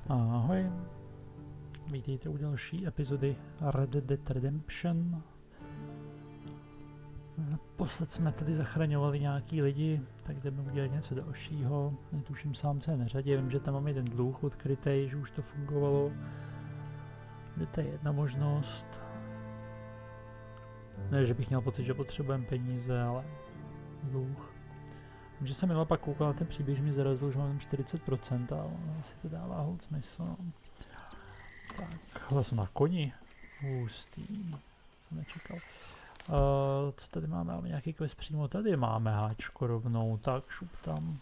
Ahoj, vítejte u další epizody Red Dead Redemption. Naposled jsme tady zachraňovali nějaký lidi, tak jdeme udělat něco dalšího. Netuším sám, co je na řadě, vím, že tam máme jeden dluh odkrytej, že už to fungovalo. Že to je jedna možnost. Ne, že bych měl pocit, že potřebujeme peníze, ale dluh. Vím, že jsem minule pak koukal na ten příběh, že mi zarazil, že mám 40%, ale asi to dává holt smysl. No. Tak, vlastně na koni. Hustý. Jsem nečekal. Co tady máme? Máme nějaký quest přímo tady? Máme háčko rovnou, tak šup tam.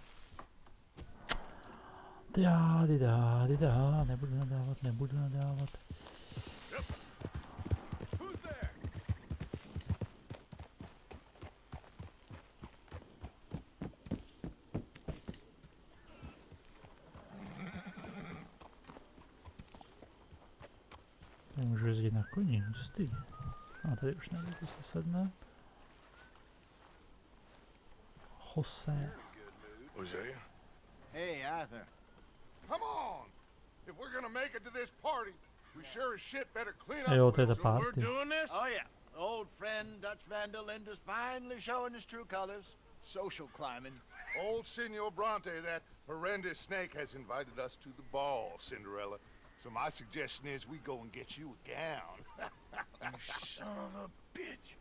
Nebudu nadávat. Můžu jezdit na koni, hustý. A tady už nevím, co se sedne. Jose. Hosea? Hey, Arthur. Come on! If we're gonna make it to this party, we sure as shit better clean up. Jo, to je ta So we're party. doing this? Oh, yeah. Old friend Dutch Van der Linde's finally showing his true colors. Social climbing. Old Senor Bronte, that horrendous snake, has invited us to the ball, Cinderella. So my suggestion is we go and get you a gown. You son of a bitch.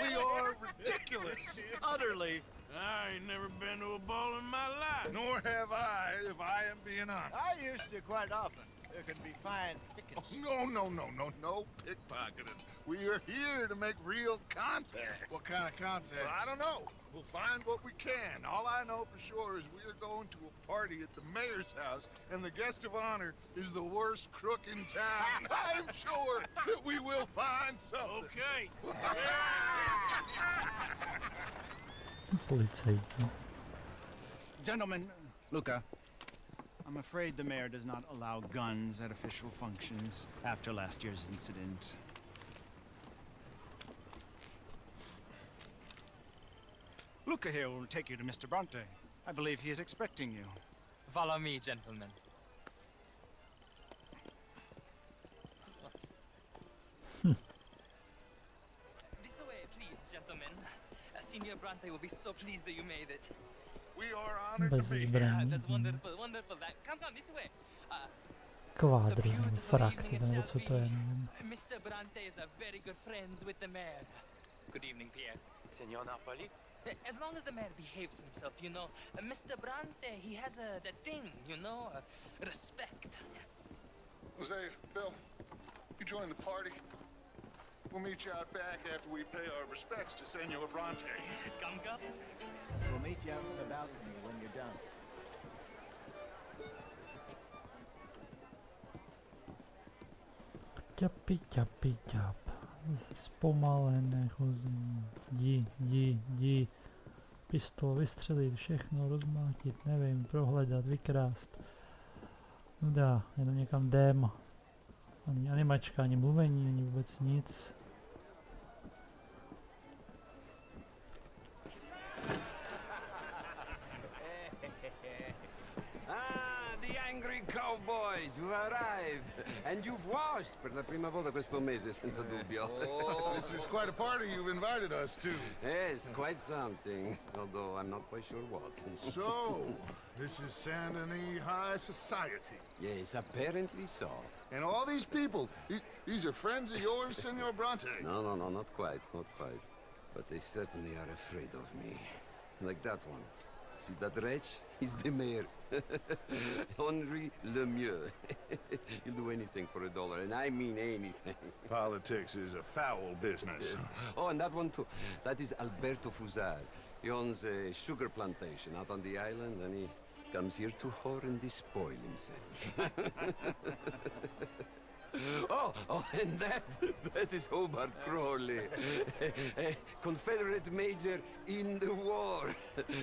We are ridiculous. Utterly. I ain't never been to a ball in my life. Nor have I, if I am being honest. I used to quite often. There can be fine pickings. No pickpocketing. We are here to make real contact. What kind of contact? Well, I don't know. We'll find what we can. All I know for sure is we are going to a party at the mayor's house, and the guest of honor is the worst crook in town. I'm sure that we will find something. Okay. Policajti. Gentlemen, Luca, I'm afraid the mayor does not allow guns at official functions after last year's incident. Luca here will take you to Mr. Bronte. I believe he is expecting you. Follow me, gentlemen. This way, please, gentlemen. Senior Bronte will be so pleased that you made it. We are honored Bez to be here. zbraní. That's wonderful, wonderful. Come, this way. Kvádry, frakty, nebo co to je, nevím. Mr. Bronte is a very good friends with the mayor. Good evening, Pierre. Senor Napoli? As long as the mayor behaves himself, you know. Mr. Bronte, he has that thing, you know, respect. Jose, Bill, you join the party. We'll meet you out back after we pay our respects to Senor Bronte. Come. We'll meet you out on the balcony when you're done. Ťap. Zpomalené chození. Jdi. Pistol, vystřelit, všechno, rozmátit, nevím, prohledat, vykrást. No dá, jenom někam jdem. Ani animačka, ani mluvení, ani vůbec nic. The angry cowboys, you've arrived. And you've washed per la prima volta questo mese, senza dubbio. This is quite a party you've invited us to. Yes, quite something. Although I'm not quite sure what. So, this is Saint Denis High Society. Yes, apparently so. And all these people, these are friends of yours, Senor Bronte? No, not quite. But they certainly are afraid of me. Like that one. See that wretch? He's the mayor. Henri Lemieux. He'll do anything for $1, and I mean anything. Politics is a foul business. Yes. Oh, and that one too. That is Alberto Fusar. He owns a sugar plantation out on the island, and he comes here to whore and despoil himself. Oh, and that is Hobart Crawley, a Confederate major in the war,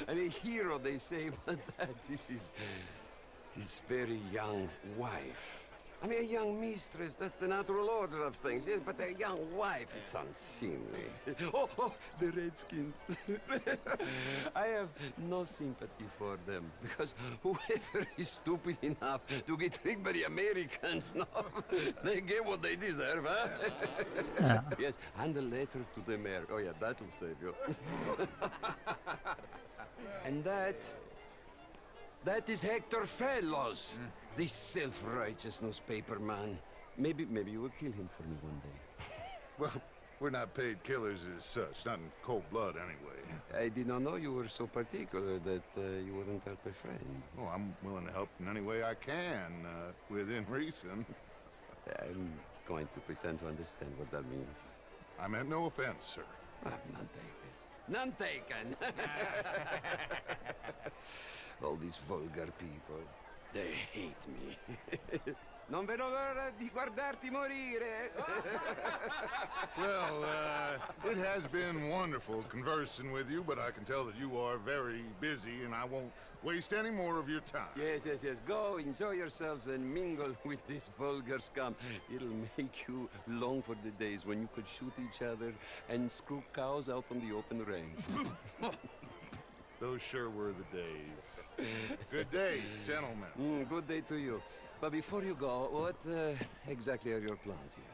and a hero, they say, but that is his very young wife. I mean, a young mistress, that's the natural order of things, yes, but a young wife is unseemly. Oh, the Redskins. I have no sympathy for them, because whoever is stupid enough to get tricked by the Americans, no, they get what they deserve, huh? Yeah. Yes, and a letter to the mayor. Oh, yeah, that'll save you. And that is Hector Fellows, this self-righteous newspaper man. Maybe you will kill him for me one day. Well, we're not paid killers as such, not in cold blood anyway. I did not know you were so particular that you wouldn't help a friend. Oh, I'm willing to help in any way I can, within reason. I'm going to pretend to understand what that means. I meant no offense, sir. Ah, none taken. None taken! All these vulgar people, they hate me. Non vedo l'ora di guardarti morire. Well, it has been wonderful conversing with you, but I can tell that you are very busy, and I won't waste any more of your time. Yes. Go, enjoy yourselves, and mingle with this vulgar scum. It'll make you long for the days when you could shoot each other and screw cows out on the open range. Those sure were the days. Good day, gentlemen. Good day to you. But before you go, what exactly are your plans here?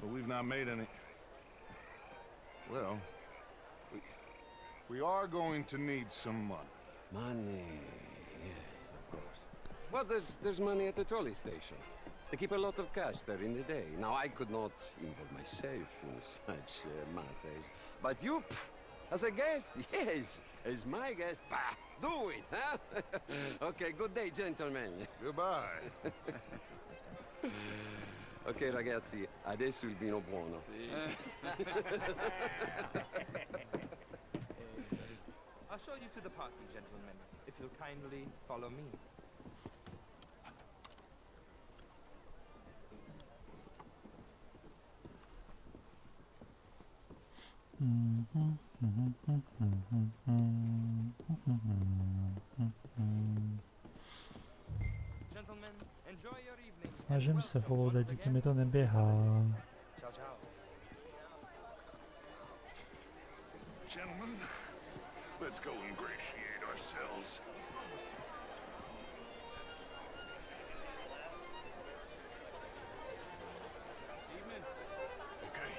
Well, we've not made any... Well, we are going to need some money. Money, yes, of course. Well, there's money at the trolley station. They keep a lot of cash there in the day. Now, I could not involve myself in such matters. But you, as a guest, yes, as my guest, bah, do it, huh? Okay, good day, gentlemen. Goodbye. Ok, ragazzi, adesso il vino buono. I'll show you to the party, gentlemen, if you'll kindly follow me. Gentlemen, enjoy your evening. Snažím se, Volode, díky mi to neběhá. Ciao, ciao. Gentlemen, let's go ingratiate ourselves. Evening. Okay.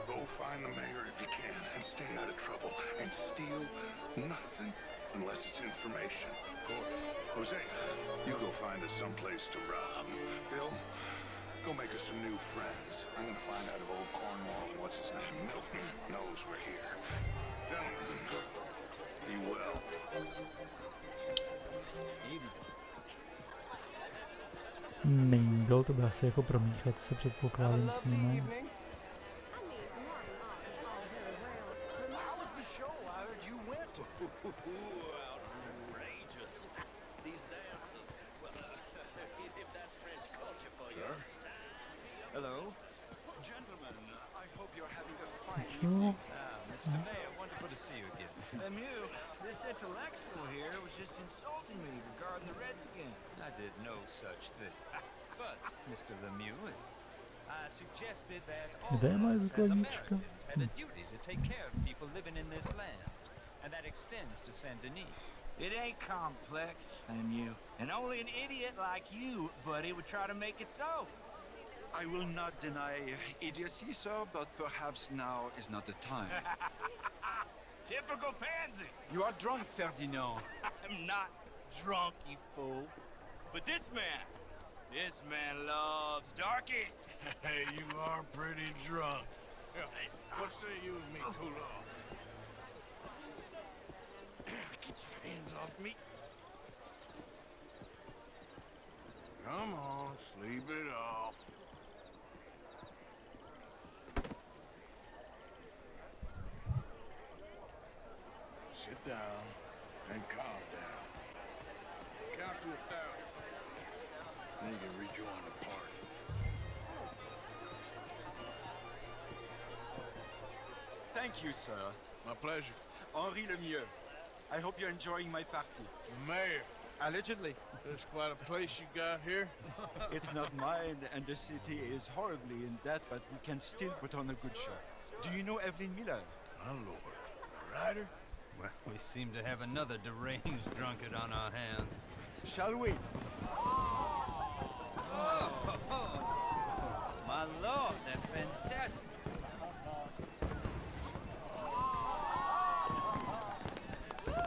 Go find the mayor if you can and stay out of trouble and steal nothing unless it's information. Of course. Jose, you go find us someplace to rob. Bill, go make us some new friends. I'm gonna find out if old Cornwall and what's his name, Milton, knows we're here. Gentlemen, be well. Mingle, to by asi jako promíchat se, předpokládám s nimi. Hello. Gentlemen, I hope you're having a fine Jo. evening. Mr. Mayor, wonderful to see you again. Lemieux, this intellectual here was just insulting me regarding the Redskin. I did no such thing. But, Mr. Lemieux, I suggested that all Kde je moje of us as základnička? Americans had a duty to take care of people living in this land. And that extends to Saint Denis. It ain't complex, Lemieux. And only an idiot like you, buddy, would try to make it so. I will not deny idiocy, sir, but perhaps now is not the time. Typical pansy. You are drunk, Ferdinand. I'm not drunk, you fool. But this man loves darkies. Hey, you are pretty drunk. What say you and me cool off? Get your hands off me. Come on, sleep it off. Sit down and calm down. Count to 1,000. Then you can rejoin the party. Thank you, sir. My pleasure. Henri Lemieux. I hope you're enjoying my party. Mayor, Allegedly. There's quite a place you got here. It's not mine, and the city is horribly in debt, but we can still put on a good show. Do you know Evelyn Miller? My lord. A rider? Well, we seem to have another deranged drunkard on our hands. Shall we? Oh, my lord, they're fantastic.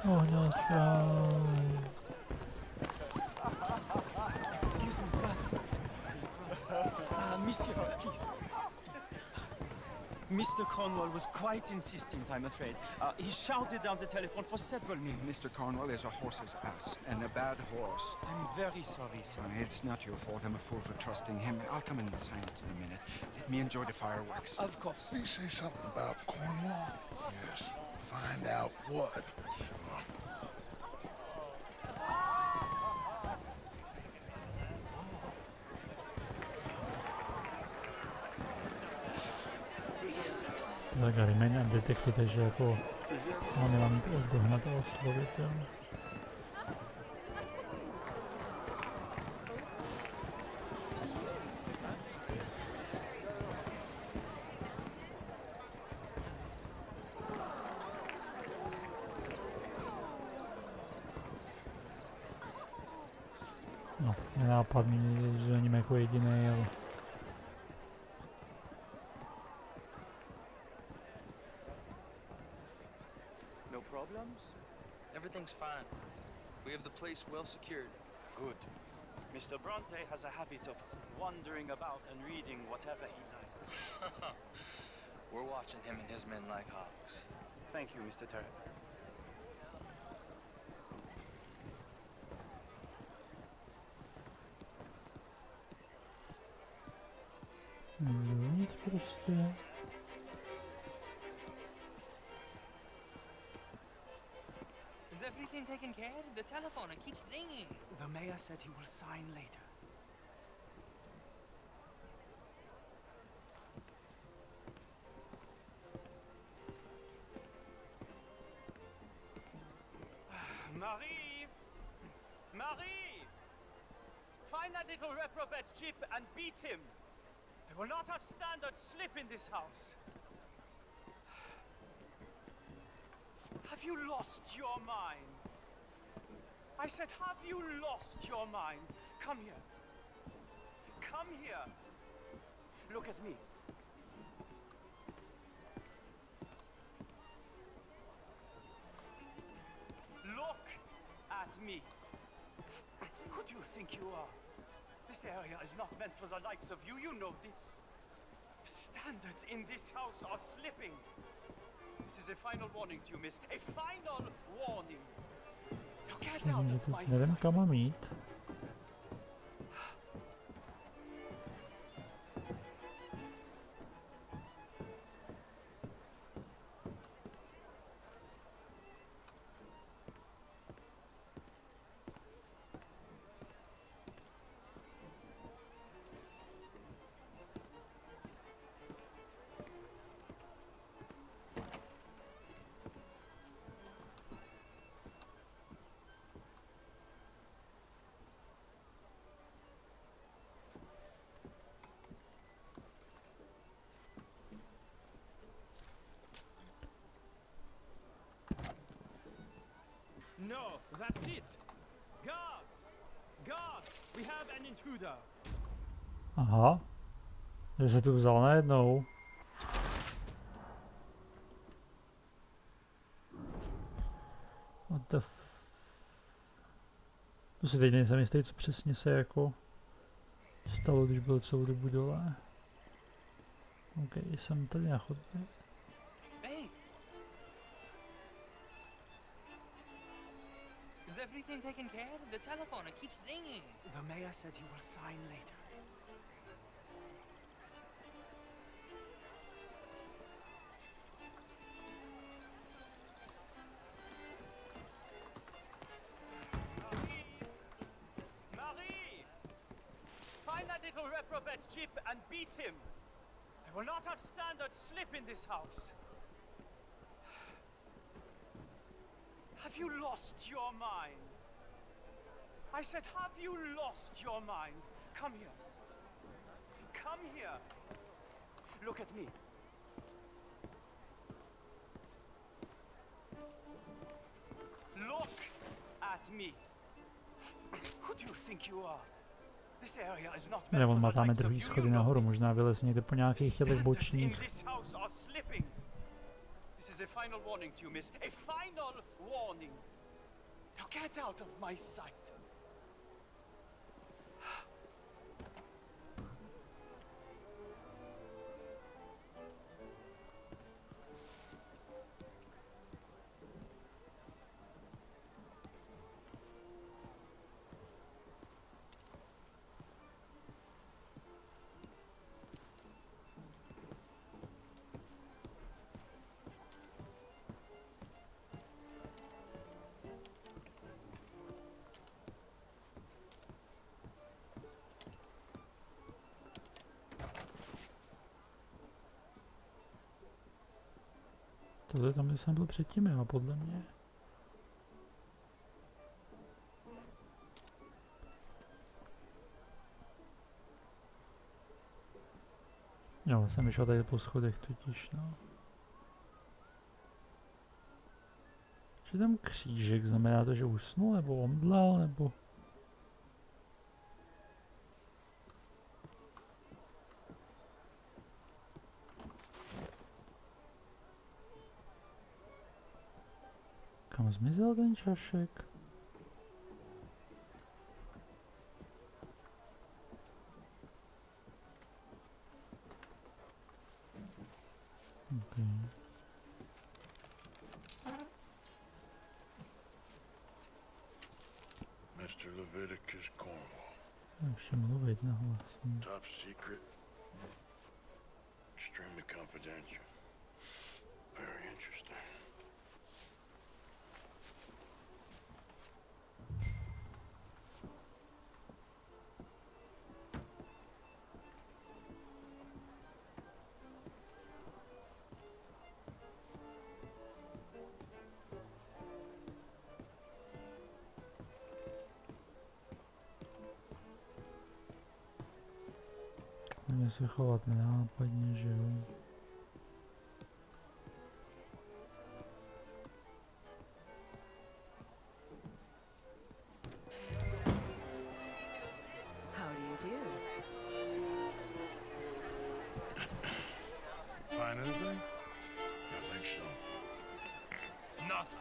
Oh no, správně. Excuse me, brother. Monsieur, please. Mr. Cornwall was quite insistent, I'm afraid. He shouted down the telephone for several minutes. Mr. Cornwall is a horse's ass, and a bad horse. I'm very sorry, sir. It's not your fault. I'm a fool for trusting him. I'll come in and sign it in a minute. Let me enjoy the fireworks. Of course. Did he say something about Cornwall? Yes. Find out what. Sure. Tak a remain a detektiv, takže jako mám měla mít dohnat a oslovit, jo. No, nenápadný, že ním jako jediný, ale... No problems? Everything's fine. We have the place well secured. Good. Mr. Bronte has a habit of wandering about and reading whatever he likes. We're watching him and his men like hawks. Thank you, Mr. Terry. Nic prostě. Is everything taken care of? The telephone, it keeps ringing. The mayor said he will sign later. Marie! Marie! Find that little reprobate chip and beat him. I will not have standard slip in this house. Have you lost your mind? I said, have you lost your mind? Come here. Come here. Look at me. Look at me. Who do you think you are? This area is not meant for the likes of you. You know this. Standards in this house are slipping. This is a final warning to you, miss. A final warning. Now get out of my Nevím, sight. kam mám jít. No, that's it. Guards! Guards! We have an intruder. Aha. Že se tu vzal najednou. What the To si teď nejsem jistý, co přesně se jako stalo, když byl celou dobu dole. OK, jsem tady na chodbě. Hey! Is everything taken care of? The telephone, it keeps ringing. The mayor said he will sign later. Marie! Find that little reprobate chip and beat him. I will not have standard slip in this house. Have you lost your mind? I said, have you lost your mind? Come here. Come here. Look at me. Look at me. Who do you think you are? This area is not meant Nebo for the matáme likes of druhý you, schody you know nahoru, this. možná vylez někde po nějakých těch Standards in bočních. this house are slipping. This is a final warning to you, miss. A final warning. Now get out of my sight. Tohle tam, kde jsem byl předtím, jo, podle mě. Jo, jsem vyšel tady po schodech totiž, no. Je tam křížek, znamená to, že usnul, nebo omdlel, nebo... Kam zmizel ten čašek? Okay. Mr. Leviticus Cornwall. Ještě mluvit na hlas. Top secret. Extremely confidential. Very interesting. Mě se chovat nenápadně, že jo. How do you do? Find anything? I think so. Nothing.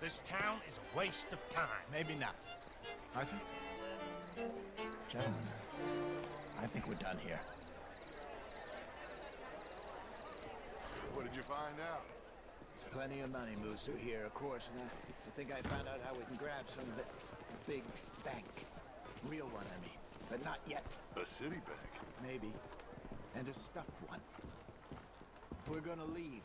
This town is a waste of time. Maybe not. I think. Gentlemen, I think we're done here. What did you find out? There's plenty of money moves through here, of course, and I think I found out how we can grab some of it. A big bank. Real one, I mean. But not yet. A city bank. Maybe. And a stuffed one. If we're gonna leave,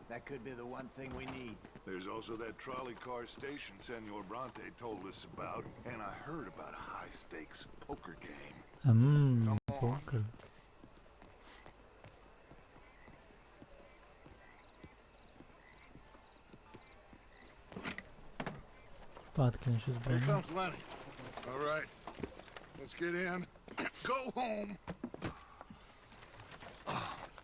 that could be the one thing we need. There's also that trolley car station Senor Bronte told us about, and I heard about a high-stakes poker game. Poker. Zpátky naše Here zbraně. comes Lenny. All right, let's get in. Go home.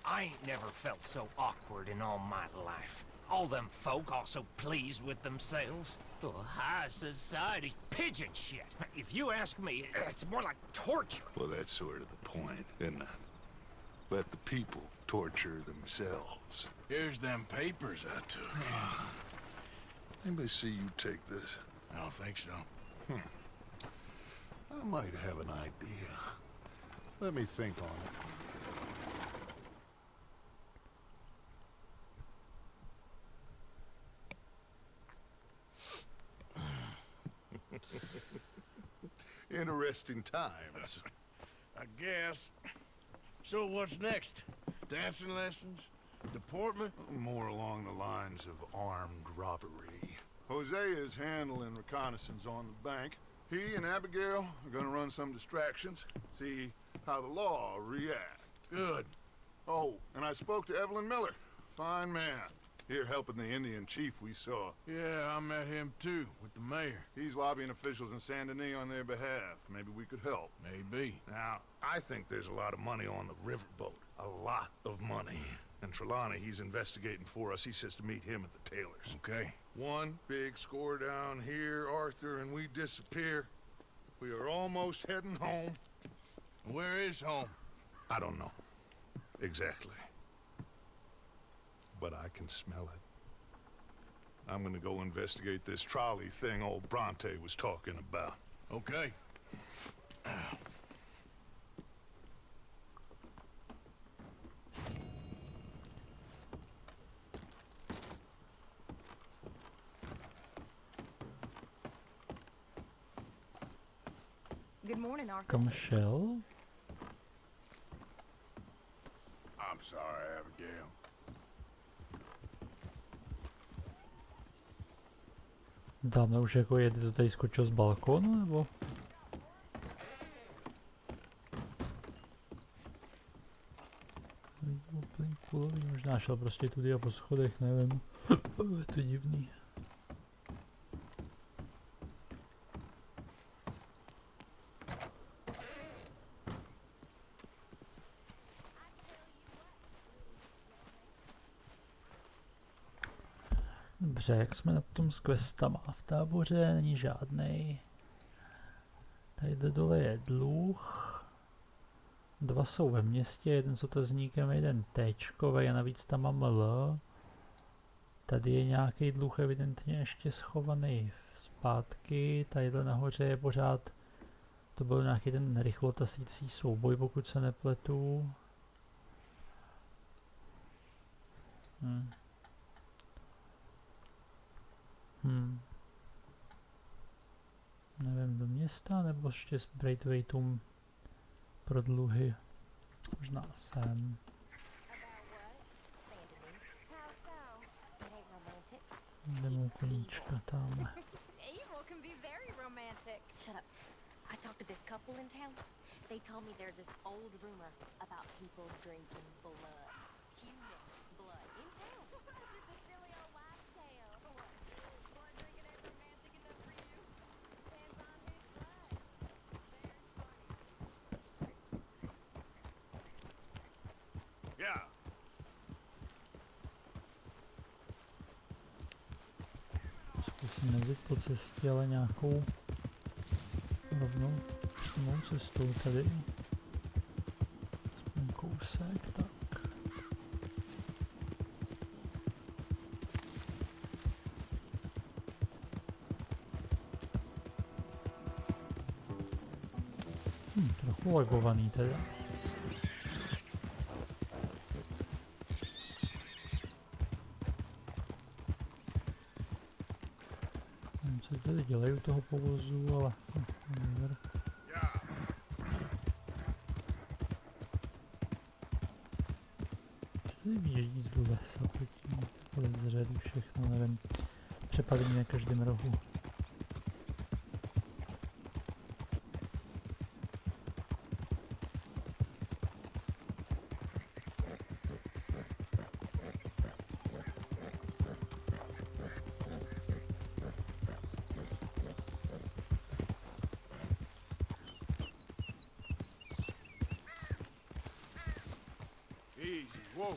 I ain't never felt so awkward in all my life. All them folk all so pleased with themselves. Oh, high society's pigeon shit. If you ask me, it's more like torture. Well, that's sort of the point, isn't it? Let the people torture themselves. Here's them papers I took. Anybody see you take this? I don't think so. I might have an idea. Let me think on it. Interesting times. I guess. So what's next? Dancing lessons? Deportment? More along the lines of armed robbery. Hosea is handling reconnaissance on the bank. He and Abigail are gonna run some distractions, see how the law reacts. Good. Oh, and I spoke to Evelyn Miller. Fine man. Here helping the Indian chief we saw. Yeah, I met him too, with the mayor. He's lobbying officials in Saint Denis on their behalf. Maybe we could help. Maybe. Now, I think there's a lot of money on the riverboat. A lot of money. And Trelawney, he's investigating for us. He says to meet him at the Taylor's. Okay. One big score down here, Arthur, and we disappear. We are almost heading home. Where is home? I don't know. Exactly. But I can smell it. I'm gonna go investigate this trolley thing old Bronte was talking about. Okay. Good morning, Arthur. Kam šel? I'm sorry, Abigail. Dáme už jako jedy to tady skočil z balkónu, nebo? Úplně kulový, možná šel prostě tudy a po schodech, nevím. Je to divný. Dobře, jak jsme na tom s questama? V táboře není žádnej. Tady dole je dluh. 2 jsou ve městě, jeden s otazníkem, jeden téčkovej a navíc tam mám L. Tady je nějaký dluh evidentně ještě schovaný zpátky. Tadyhle nahoře je pořád, to byl nějaký ten rychlotasící souboj, pokud se nepletu. Nevím, do města nebo ještě s Braithwaiteům pro dluhy. Možná sem. Jdeme koníčka tamhle. I talked to this couple in town. They told me there's this old rumor about people drinking blood. Human blood in town. Just a silly old wives' tale. Blood drinking ain't romantic enough for you. Depends on whose blood. Very funny. Yeah. Zkusím nejít po cestě, ale nějakou rovnou přímou cestou tady. Aspoň kousek, tak. Trochu lagovaný teda. Nevím, co tady dělají u toho povozu, ale nevím. Tady vyjíždí z lesa, takhle z řady všechno, nevím. Přepadení na každém rohu. Easy, whoa.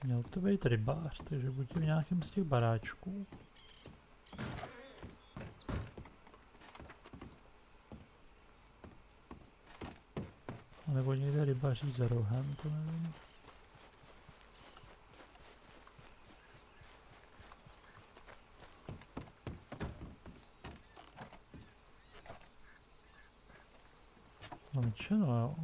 Měl to být rybář, takže buď v nějakém z těch baráčků. A nebo někde rybaří za rohem, to nevím. Zamčeno, jo.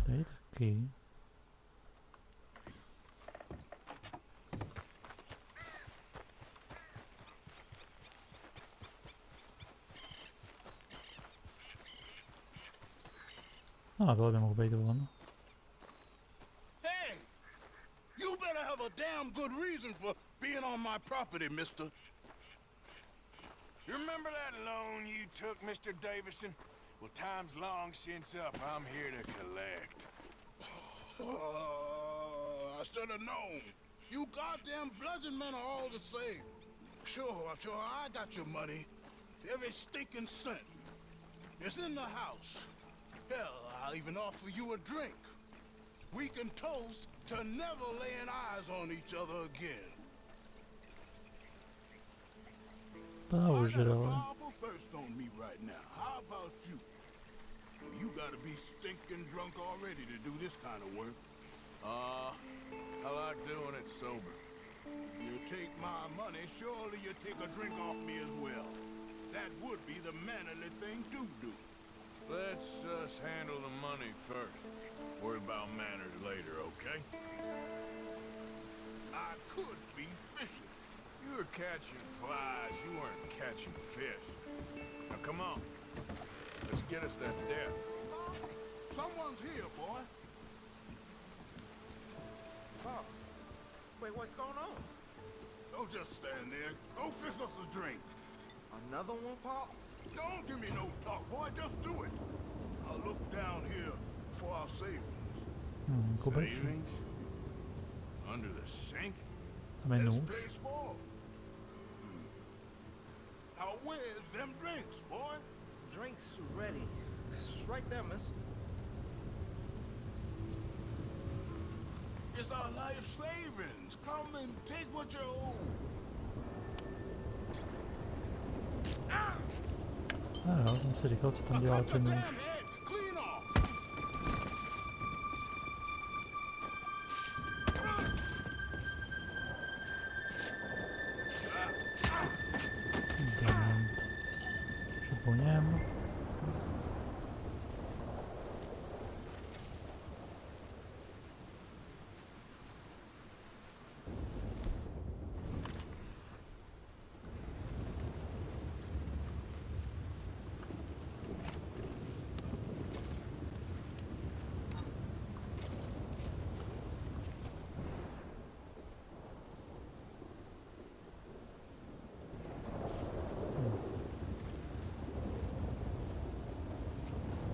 Tady taky. No, tohle by mohl být on. Hey! You better have a damn good reason for being on my property, mister. You remember that loan you took, Mr. Davison? Well, time's long since up. I'm here to collect. I should have known. You goddamn bludgeon men are all the same. Sure, I got your money. Every stinking cent. It's in the house. Hell, I'll even offer you a drink. We can toast to never laying eyes on each other again. I got a powerful thirst on me right now. How about you? Well, you gotta be stinking drunk already to do this kind of work. I like doing it sober. You take my money, surely you take a drink off me as well. That would be the mannerly thing to do. Let's us handle the money first. Worry about manners later, okay? I could be fishing. You were catching flies, you weren't catching fish. Now come on. Let's get us that debt. Someone's here, boy. Oh. Wait, what's going on? Don't just stand there. Go fix us a drink. Another one, Pop? Don't give me no talk, boy. Just do it. I'll look down here for our savings. Savings? Under the sink? This place full. Now where's them drinks, boy? Drinks ready. It's right there, miss. It's our life savings. Come and take what you owe. Já jsem si říkal, co tam dělá ten nůž. Po něm.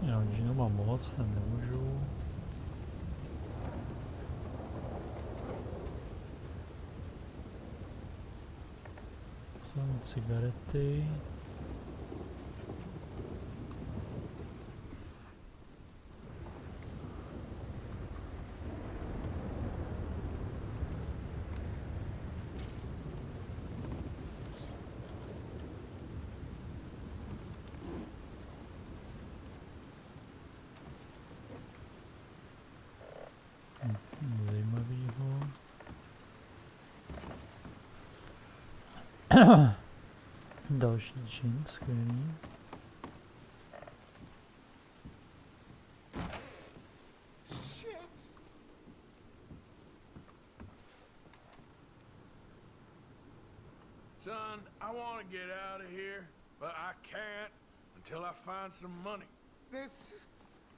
Jo, když nemám moc, tam nemůžu. Jsou cigarety. Zajímavýho. Další džin, skvělý. Son, I want to get out of here, but I can't until I find some money. There's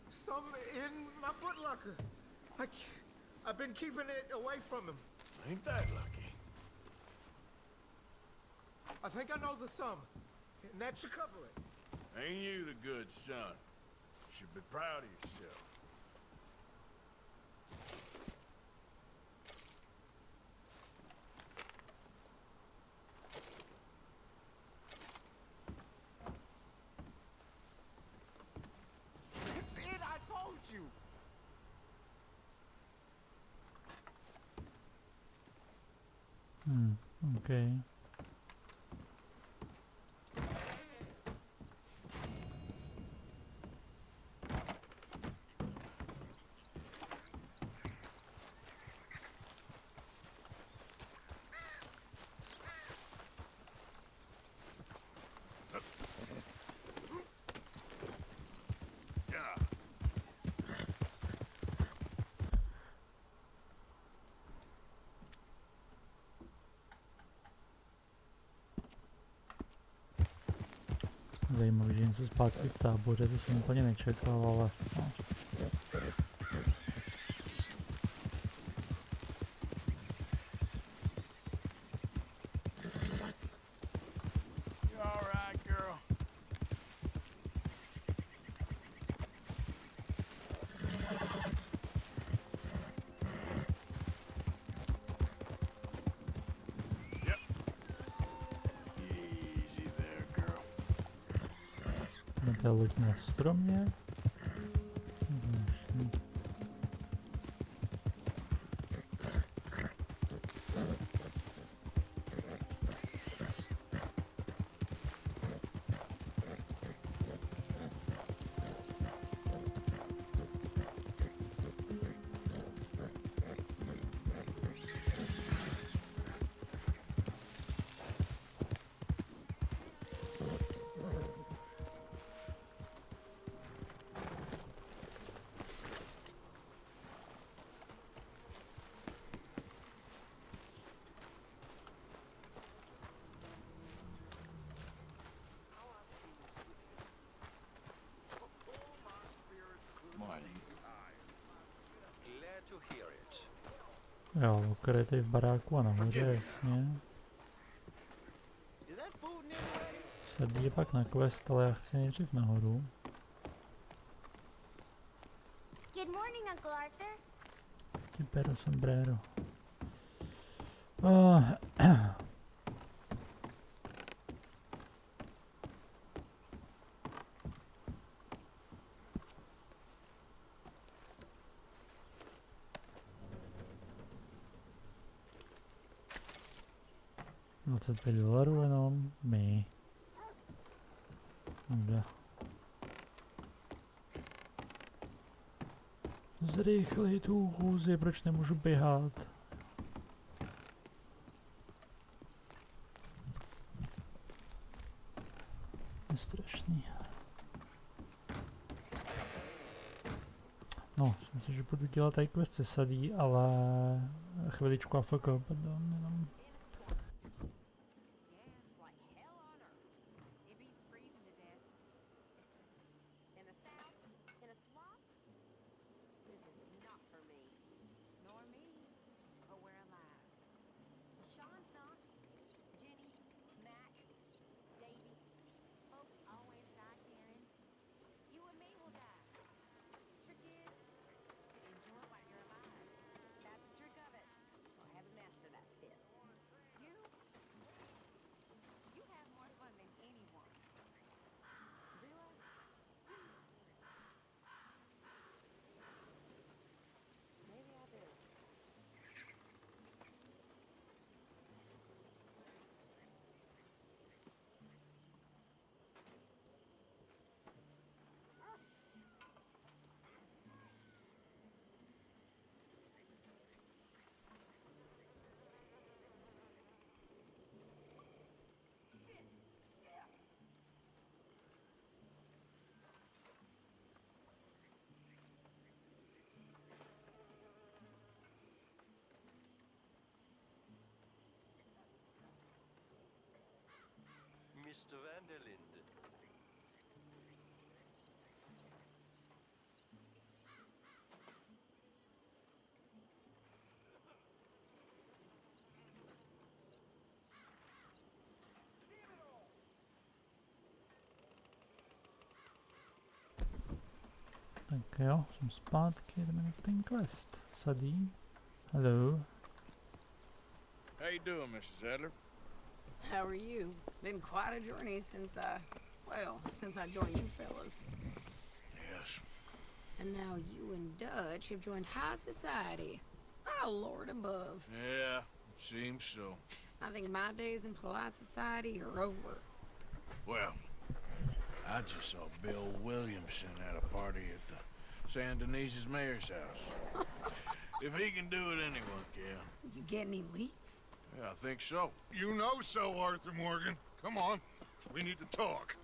some in my footlocker. I've been keeping it away from him. Ain't that lucky? I think I know the sum, and that should cover it. Ain't you the good son? Should be proud of yourself. It's it, I told you. Okay. Zajímavý, že jsem zpátky v táboře, to jsem úplně nečekal, ale no. To je loď na stromě. Zvláštní. Jo, Walker je tady v baráku a nahoře, jasně. Sadí je pak na quest, ale já chci nejdřív nahoru. Good morning, Uncle Arthur. Ti pero sombrero. $25 jenom, my. Nuda. Zrychlej tu chůzi, proč nemůžu běhat? Je strašný. No, myslím si, že budu dělat tady quest se sadí, ale chviličku AFK, pardon, jenom. Mr. Van der Linde. Tak jo, jsem zpátky, jdeme na ten quest. Sadí. Hello. How you doing, Mrs. Adler? How are you? Been quite a journey since since I joined you fellas. Yes. And now you and Dutch have joined high society. Oh, Lord above. Yeah, it seems so. I think my days in polite society are over. Well, I just saw Bill Williamson at a party at the San Denise's mayor's house. If he can do it, anyone can. You get any leads? Yeah, I think so. You know so, Arthur Morgan. Come on, we need to talk.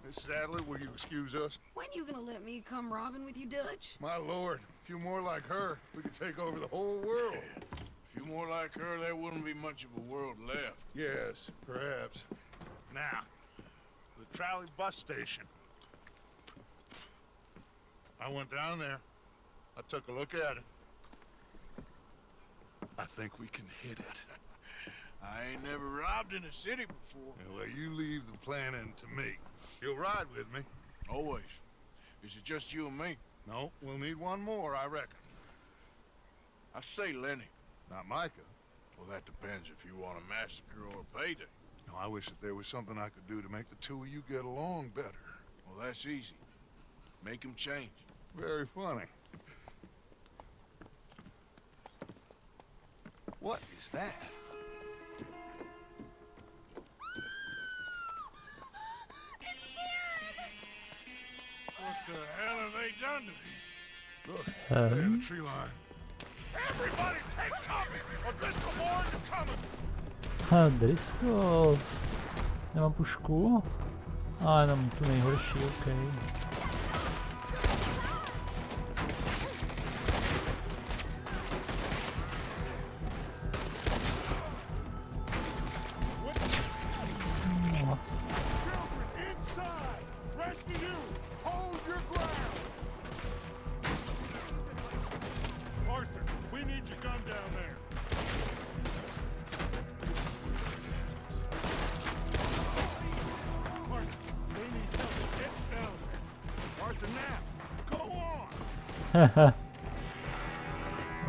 Miss Sadler, will you excuse us? When you gonna let me come robbing with you, Dutch? My lord, a few more like her, we could take over the whole world. A few more like her, there wouldn't be much of a world left. Yes, perhaps. Now, the trolley bus station. I went down there. I took a look at it. I think we can hit it. I ain't never robbed in a city before. Yeah, well, you leave the planning to me. You'll ride with me? Always. Is it just you and me? No, we'll need one more, I reckon. I say Lenny. Not Micah. Well, that depends if you want a massacre or a payday. No, I wish that there was something I could do to make the two of you get along better. Well, less easy. Make him change. Very funny. What is that? What the hell have they done to him? Look, there in the tree line. Everybody take cover! O'Driscoll boys are coming! Driscolls. Nemám pušku? A jenom tu nejhorší, okej.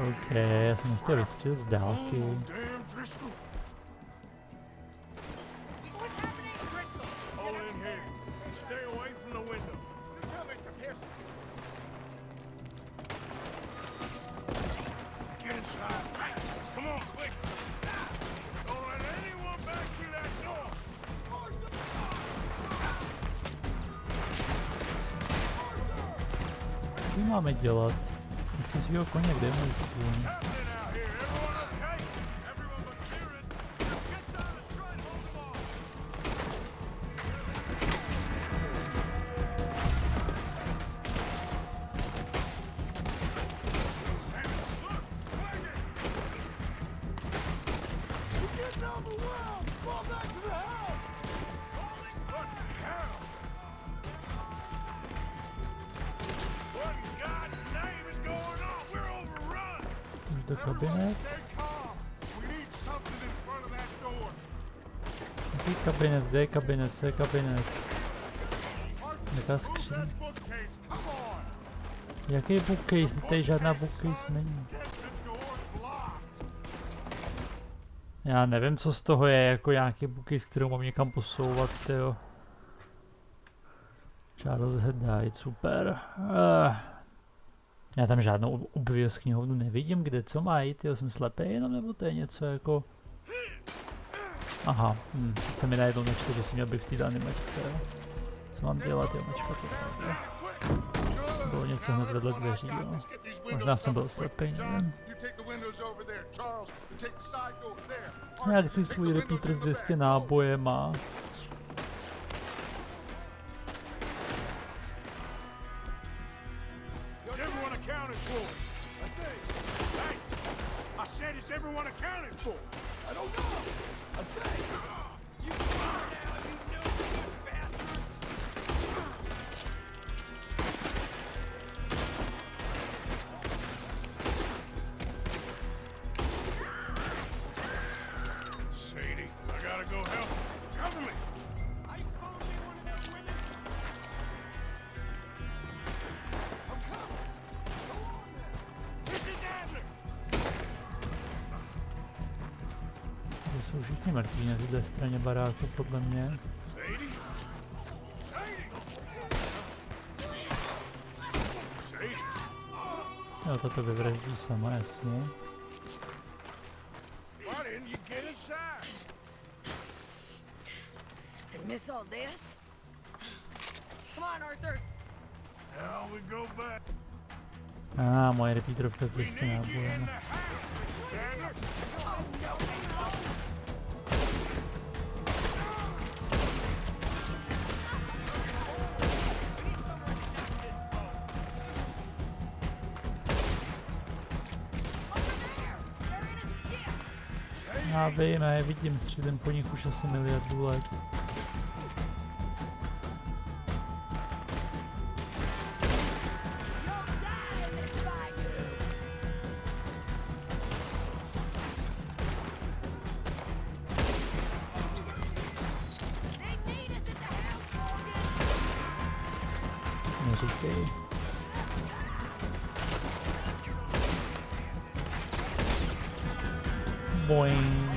OK, já jsem chtěl vystřelit z dálky. Co máme dělat? Chci svýho koně, kde je můj kůň? Do kabinet? Jaký kabinet? Kde je kabinet? Co je kabinet? Jaká skříň? Jaký bookcase? Tady žádná bookcase není. Já nevím, co z toho je jako nějaký bookcase, kterou mám někam posouvat, tyjo. Žádost hledat, super. Já tam žádnou obvěz knihovnu nevidím, kde co má jít, jo, jsem slepý jenom, nebo to je něco jako... Aha, se mi najednou nečte, že jsem měl být v té animačce, jo. Co mám dělat, jo, mačka to tady. Bylo něco hned vedle dveří, jo. Možná jsem byl slepý, nevím. Já chci svůj repeater s 200 nábojema. I said, is everyone accounted for? I don't know. I think. You are now, you no-good bastards. Sadie, I gotta go help. Cover me. Are you phoning me one of them women? I'm coming. Go on now. This is Adler. Jsou všichni mrtví na této straně baráku, podle mě. Jo, toto vyvraždí sama, jasně. Miss all this? Come on, Arthur. Now we go back. Moje repeaterovka s 200 nábojem. Já vím, já je vidím, střílím po nich už asi miliardu let. Neříkej. Boing.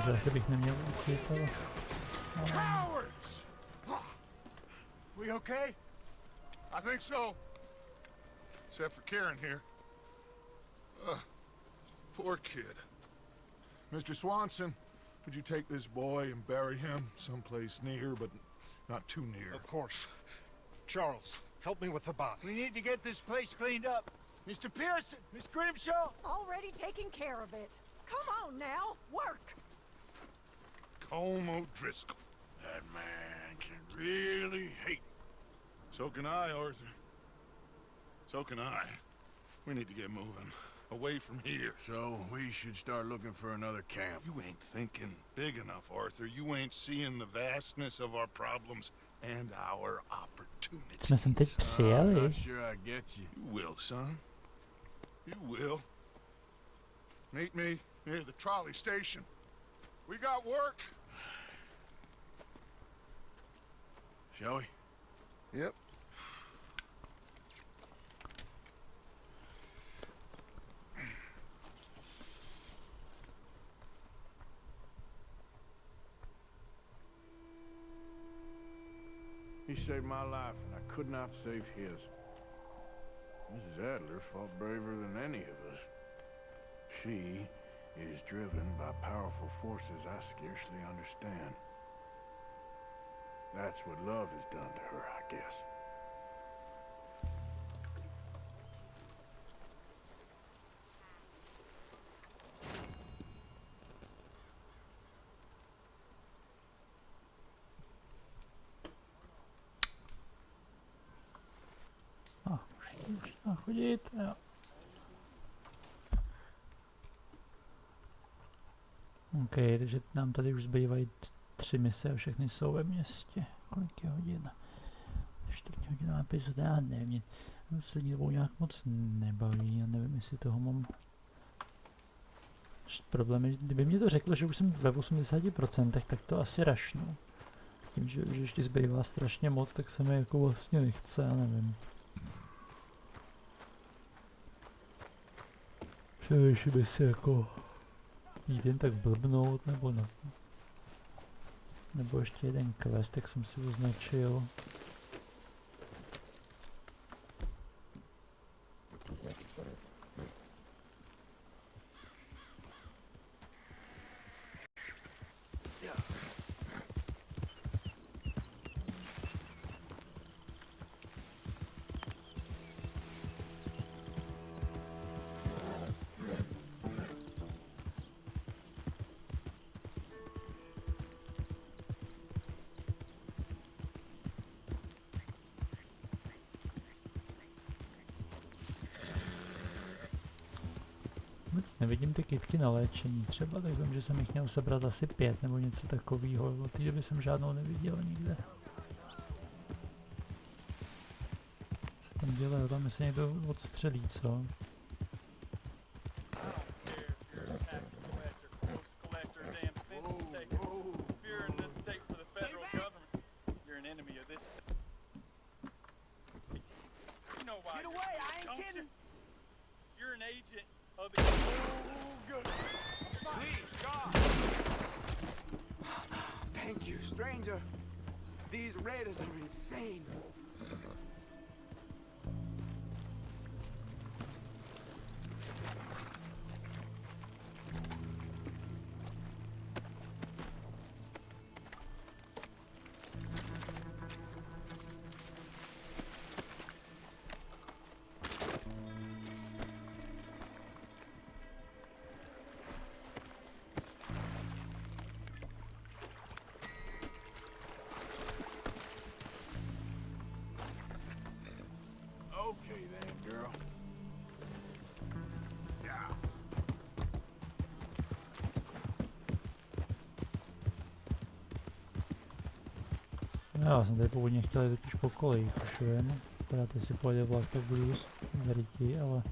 Že asi bych neměl uchyt, ale... Cowards! We okay? I think so. Except for Karen here. Poor kid. Mr. Swanson, would you take this boy and bury him someplace near, but not too near? Of course. Charles, help me with the body. We need to get this place cleaned up. Mr. Pearson, Miss Grimshaw. Already taking care of it. Come on now, work. Colm O'Driscoll. That man can really hate. So can I, Arthur. So can I. We need to get moving. Away from here. So we should start looking for another camp. You ain't thinking big enough, Arthur. You ain't seeing the vastness of our problems and our opportunities. Jsme sem teď přijeli. I'm not sure I get you. You will, son. You will. Meet me near the trolley station. We got work. Shall we? Yep. He saved my life, and I could not save his. Mrs. Adler fought braver than any of us. She is driven by powerful forces I scarcely understand. That's what love has done to her, I guess. Už dá chodit, jo. OK, takže nám tady už zbývají 3 mise a všechny jsou ve městě. Kolik je hodin? 4 epizoda, já nevím, mě poslední dobou nějak moc nebaví, já nevím, jestli toho mám. Problém je, kdyby mě to řeklo, že už jsem ve 80%, tak to asi rašnu. Tím, že ještě zbývá strašně moc, tak se mi jako vlastně nechce, já nevím. Přemýšlím, jestli jako jít jen tak blbnout, nebo ne. Nebo ještě jeden quest, jak jsem si označil. Vůbec nevidím ty kytky na léčení třeba, tak vím, že jsem jich měl sebrat asi 5 nebo něco takového. Od té doby jsem žádnou neviděl nikde. Co tam dělá? Tam se někdo odstřelí, co? Thank you, stranger. These raiders are insane. Okay then, girl. Yeah. Já jsem tady původně chtěl jít totiž po kolejích, už vím. Teda teď si pojede vlak, tak budu v ryti, ale...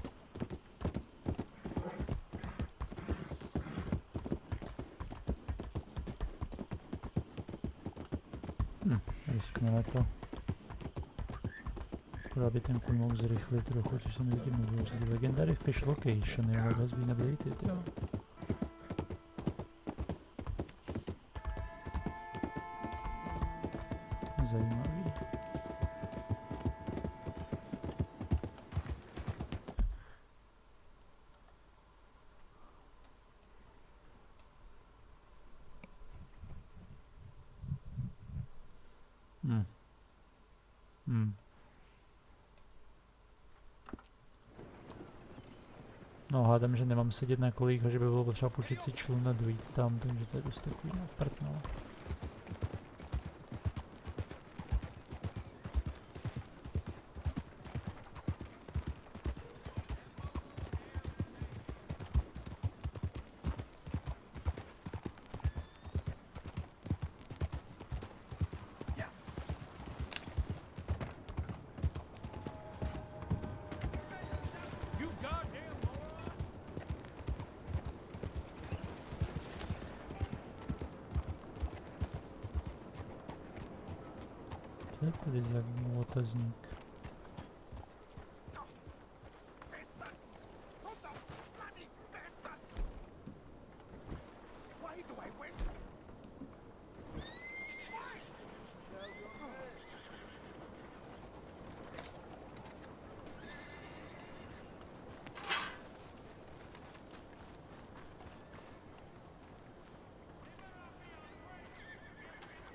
Riskneme to. Aby ten kůň mohl zrychlit trochu, což jsem zatím mluvil. Legendary Fish Location, jo, has been updated, jo. No hádám, že nemám sedět na kolích a že by bylo potřeba počít si člun a dojít tam, takže to je dost takový naprtno. Co je tady za otazník?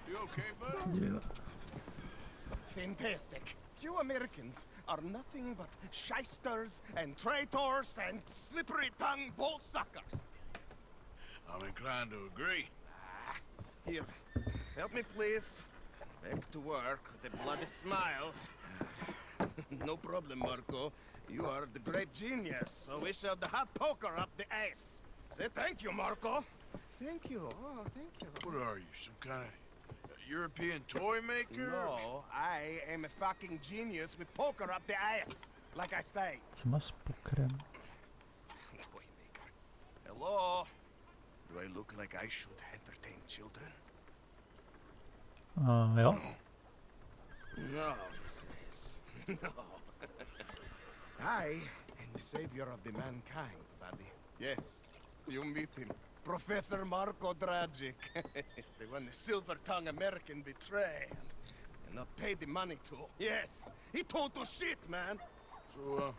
You okay, bud? Yeah. Fantastic. You Americans are nothing but shysters and traitors and slippery-tongued bull suckers. I'm inclined to agree. Here, help me please. Back to work with a bloody smile. No problem, Marco. You are the great genius, so we shove the hot poker up the ass. Say thank you, Marco. Thank you. Oh, thank you. What are you, some kind of European toy maker? No, I am a fucking genius with poker up the ass, like I say. Co má s pokrem? Toy maker. Hello? Do I look like I should entertain children? Jo. No, he says. No. I am the savior of the mankind, buddy. Yes, you meet him. Professor Marco Dragic. The one the silver-tongued American betrayed and not paid the money to. Yes, he told to shit, man. So,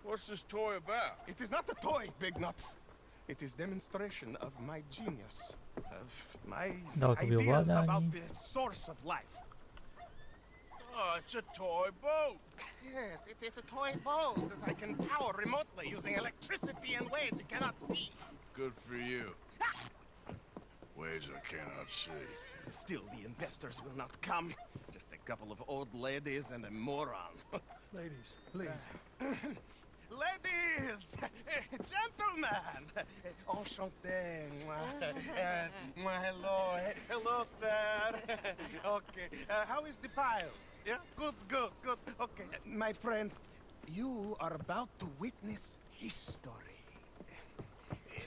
what's this toy about? It is not a toy, Big Nuts. It is demonstration of my genius, of my ideas about the source of life. Oh, it's a toy boat. Yes, it is a toy boat that I can power remotely using electricity in ways you cannot see. Good for you. Ways I cannot see. Still, the investors will not come. Just a couple of old ladies and a moron. Ladies, please. Ladies! Gentlemen! Enchanté. Hello. Hello, sir. Okay. How is the piles? Yeah? Good. Okay. My friends, you are about to witness history.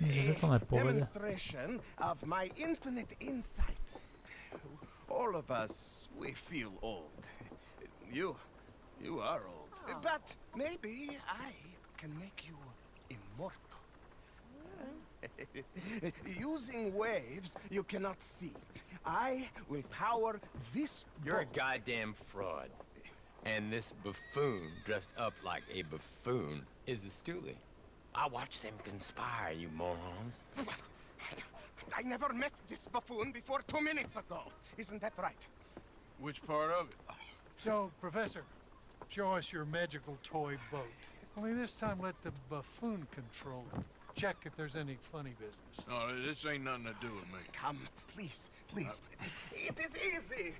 A demonstration of my infinite insight. All of us, we feel old. You are old. Oh. But maybe I can make you immortal. Using waves you cannot see, I will power this You're boat. a goddamn fraud. And this buffoon dressed up like a buffoon is a stoolie. I watched them conspire, you morons. I never met this buffoon before 2 minutes ago. Isn't that right? Which part of it? So, Professor, show us your magical toy boat. Only this time let the buffoon control it. Check if there's any funny business. No, this ain't nothing to do with me. Come, please. It is easy.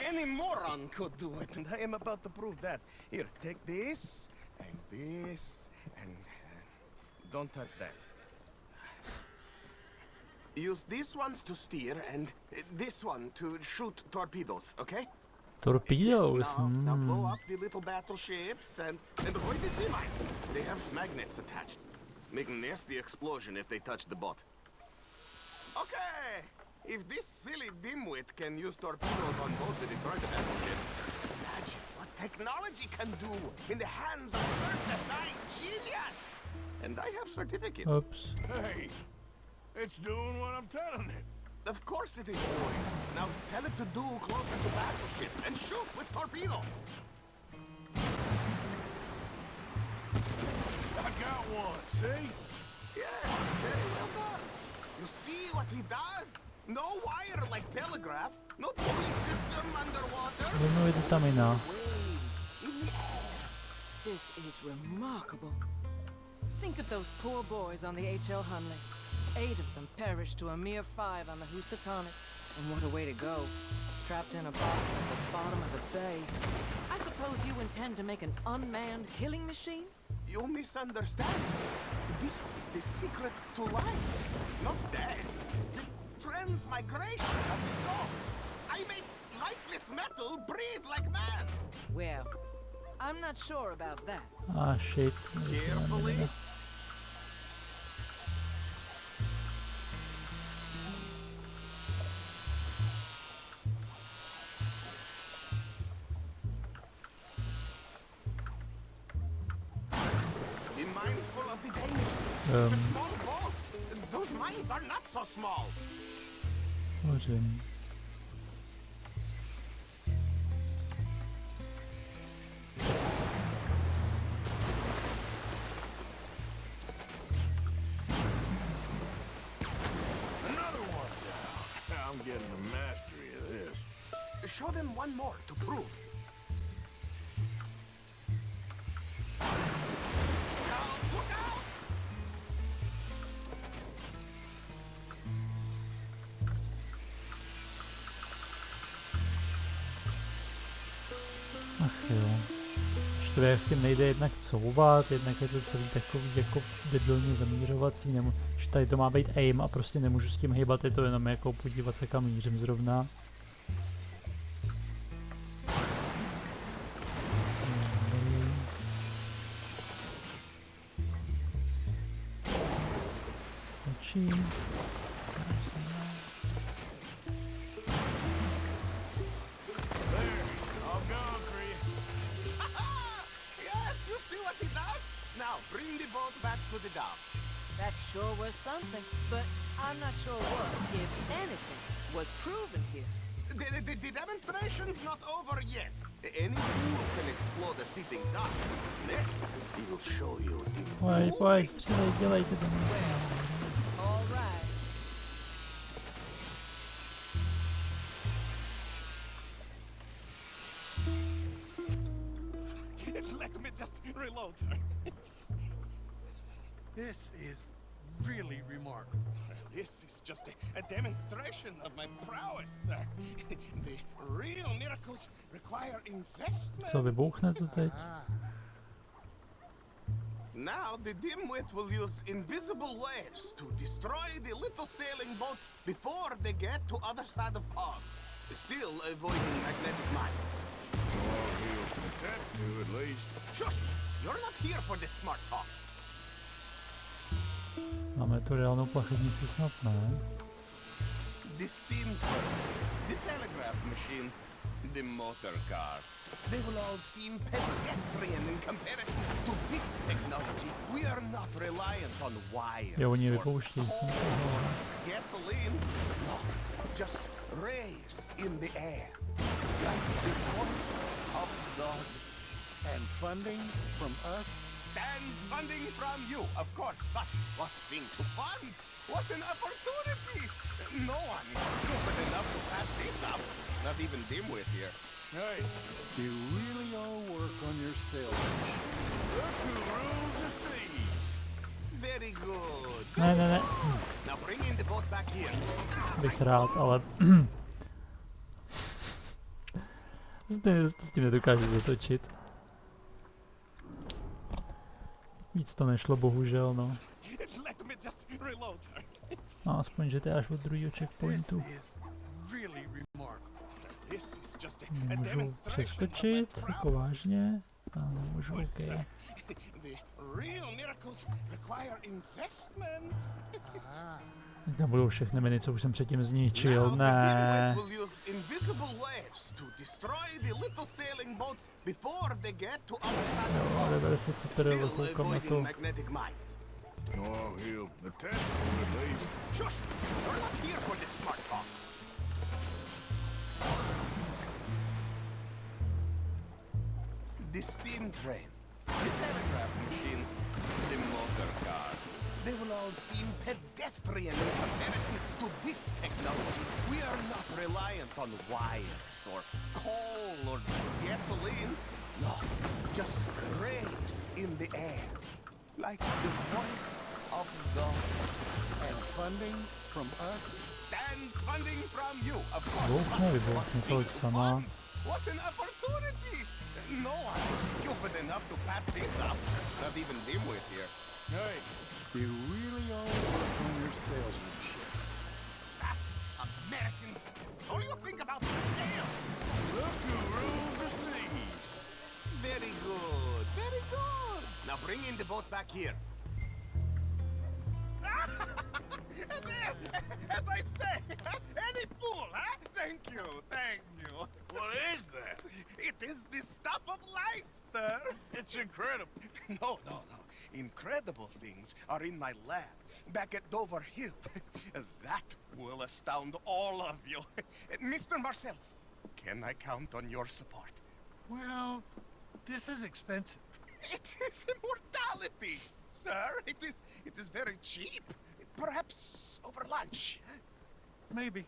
Any moron could do it, and I am about to prove that. Here, take this, and don't touch that. Use these ones to steer, and this one to shoot torpedoes, okay? Torpedoes? Yes, now blow up the little battleships, and avoid the sea mines. They have magnets attached. Make a nasty explosion if they touch the boat. Okay! If this silly dimwit can use torpedoes on boat to destroy the battleships, imagine what technology can do in the hands of a certified genius! And I have certificate. Oops. Hey, it's doing what I'm telling it. Of course it is doing. Now tell it to do closer to battleship and shoot with torpedo. I got one, see? Yes, very well done. You see what he does? No wire like telegraph. No pulley system underwater. Jednou tam jiná. Waves in the air. This is remarkable. Think of those poor boys on the H.L. Hunley. 8 of them perished to a mere 5 on the Housatonic. And what a way to go. Trapped in a box at the bottom of the bay. I suppose you intend to make an unmanned killing machine? You misunderstand. This is the secret to life. Not death. The transmigration of the soul. I make lifeless metal breathe like man. Well, I'm not sure about that. Ah, shit. Carefully. Be mindful of the danger. It's a small boat. Those mines are not so small. Hořím. Another one down. I'm getting the mastery of this. Show them one more to prove. Look out! Ach jo. To je, s tím nejde jednak couvat, jednak je to celý takový jako debilně zamířovací, že tady to má být aim a prostě nemůžu s tím hýbat, je to jenom jako podívat se kam mířím zrovna. Bring the boat back to the dock. That sure was something, but I'm not sure what, if anything, was proven here. The demonstration's not over yet. Any fool can explode a sitting dock. Next, he will show you the Pojď, střílej, dělejte to. All right. Let me just reload. This is really remarkable. This is just a demonstration of my prowess, sir. The real miracles require investment. Co, vybouchne to teď? Now the dimwit will use invisible waves to destroy the little sailing boats before they get to other side of pond. Still avoiding magnetic mines. Well, he'll attempt to at least. Shush! You're not here for this smart talk. Máme tu reálnou plachetnici snad, ne? The steam turbine, the telegraph machine, the motor car. They will all seem pedestrian in comparison to this technology. We are not reliant on wires Jo, oni or vypouští. coal or gasoline. No, just rays in the air. Like the voice of God. And funding from us? And funding from you, of course, but what thing to fund? What an opportunity! No one is stupid enough to pass this up. Not even Dimwit here. Hey, you really all work on your sail. Look who rules the seas. Very good. Ne. Now bring in the boat back here. Bych rád, ale... s tím nedokážu zatočit. Víc to nešlo, bohužel, no. No, aspoň, že to je až od druhého checkpointu. Nemůžu přeskočit, jako vážně. A nemůžu, ok. Tam budou všechny miny, co už jsem předtím zničil, ne. Jo, 90 CTRL, koukám na to. Oh, he'll attempt to at least. Shush! You're not here for this smart talk. The steam train, the telegraph machine, the motor car. they will all seem pedestrian in comparison to this technology. We are not reliant on wires or coal or gasoline. No, just rays in the air, like the voice of God. And funding from us? And funding from you, of course. Vybuchne tolik sama. What an opportunity! No one is stupid enough to pass this up. Not even Dimwit here. Hey, They really all work on your salesmanship. Americans, all you think about is sales. look who rules the seas. Very good, very good. Now bring in the boat back here. As I say, any fool, huh? Thank you, thank you. What is that? It is the stuff of life, sir. It's incredible. No. Incredible things are in my lab, back at Dover Hill. That will astound all of you. Mr. Marcel, can I count on your support? Well, this is expensive. It is immortality, sir. It is very cheap. Perhaps over lunch. Maybe.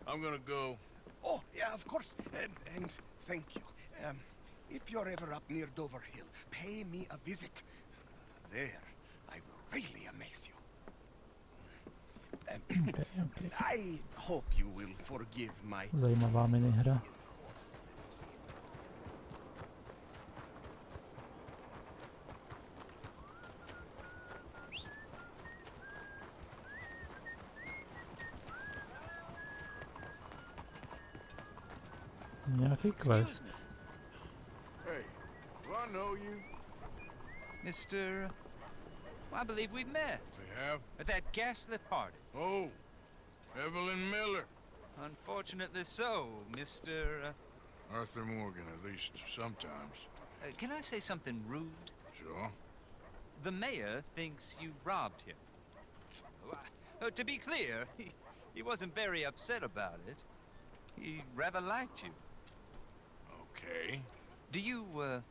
I'm gonna go. Oh, yeah, of course. And thank you. If you're ever up near Dover Hill, pay me a visit. There, I will really amaze you. I hope you will forgive my... Zajímavá minihra. Nějaký quest. Hey, do I know you? Mr. I believe we've met. We have? At that ghastly party. Oh, Evelyn Miller. Unfortunately so, Mr. Arthur Morgan, at least sometimes. Can I say something rude? Sure. The mayor thinks you robbed him. To be clear, he wasn't very upset about it. He rather liked you. Okay. Do you, well,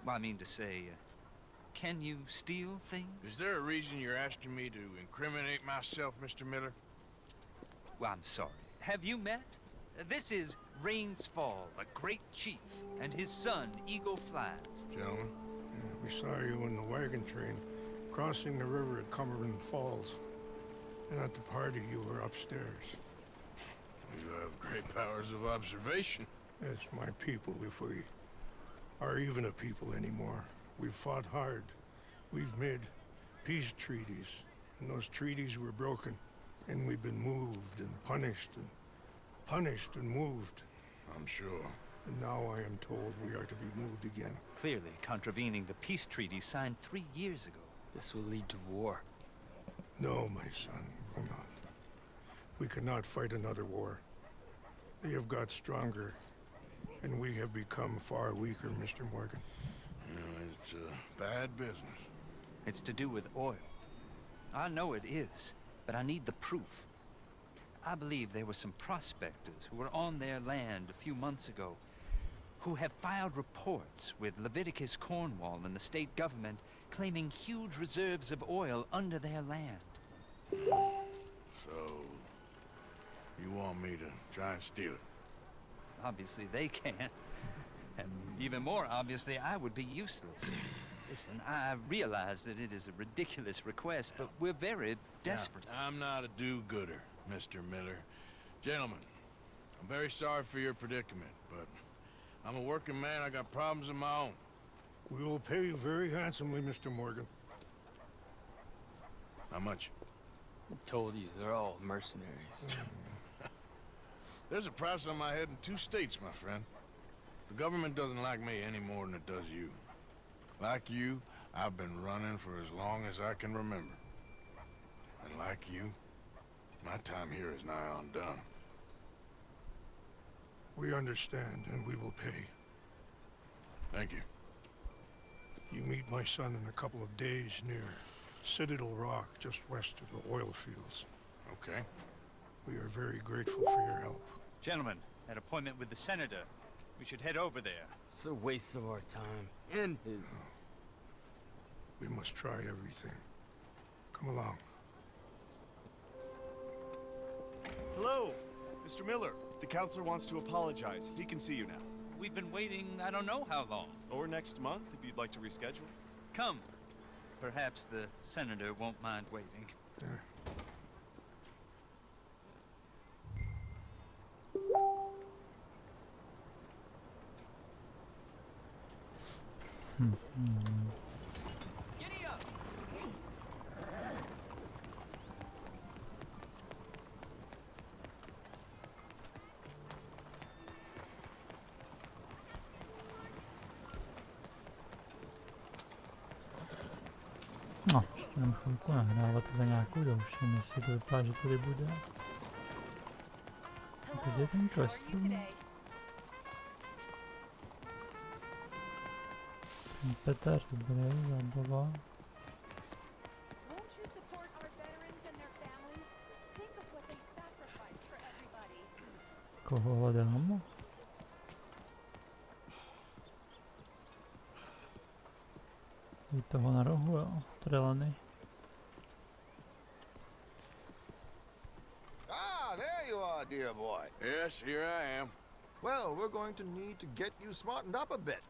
I mean to say, can you steal things? Is there a reason you're asking me to incriminate myself, Mr. Miller? Well, I'm sorry. Have you met? This is Rains Fall, a great chief, and his son, Eagle Flies. Gentlemen? Yeah, we saw you in the wagon train, crossing the river at Cumberland Falls. And at the party, you were upstairs. You have great powers of observation. It's my people, if we are even a people anymore. We've fought hard. We've made peace treaties, and those treaties were broken. And we've been moved and punished and moved. I'm sure. And now I am told we are to be moved again. Clearly contravening the peace treaty signed 3 years ago. This will lead to war. No, my son, will not. We cannot fight another war. They have got stronger, and we have become far weaker, Mr. Morgan. It's a bad business. It's to do with oil. I know it is, but I need the proof. I believe there were some prospectors who were on their land a few months ago who have filed reports with Leviticus Cornwall and the state government claiming huge reserves of oil under their land. So, you want me to try and steal it? Obviously they can't. And even more obviously, I would be useless. Listen, I realize that it is a ridiculous request, but we're very desperate. Now, I'm not a do-gooder, Mr. Miller. Gentlemen, I'm very sorry for your predicament, but I'm a working man. I got problems of my own. We will pay you very handsomely, Mr. Morgan. How much? I told you, they're all mercenaries. There's a price on my head in 2 states, my friend. The government doesn't like me any more than it does you. Like you, I've been running for as long as I can remember. And like you, my time here is nigh undone. We understand, and we will pay. Thank you. You meet my son in a couple of days near Citadel Rock, just west of the oil fields. Okay. We are very grateful for your help. Gentlemen, that appointment with the senator. We should head over there. It's a waste of our time. And his. We must try everything. Come along. Hello, Mr. Miller. The counselor wants to apologize. He can see you now. We've been waiting I don't know how long. Or next month, if you'd like to reschedule. Come. Perhaps the senator won't mind waiting. No, budeme chvilku nahrávat za nějakou další misi, to vypadá, že tady bude. Kde je ten kostrum? Petar, dobré, zábava. Koho hledám? I toho na rohu, jo, Trelany. Ah, there you are, dear boy. Yes, here I am. Well, we're going to need to get you smartened up a bit.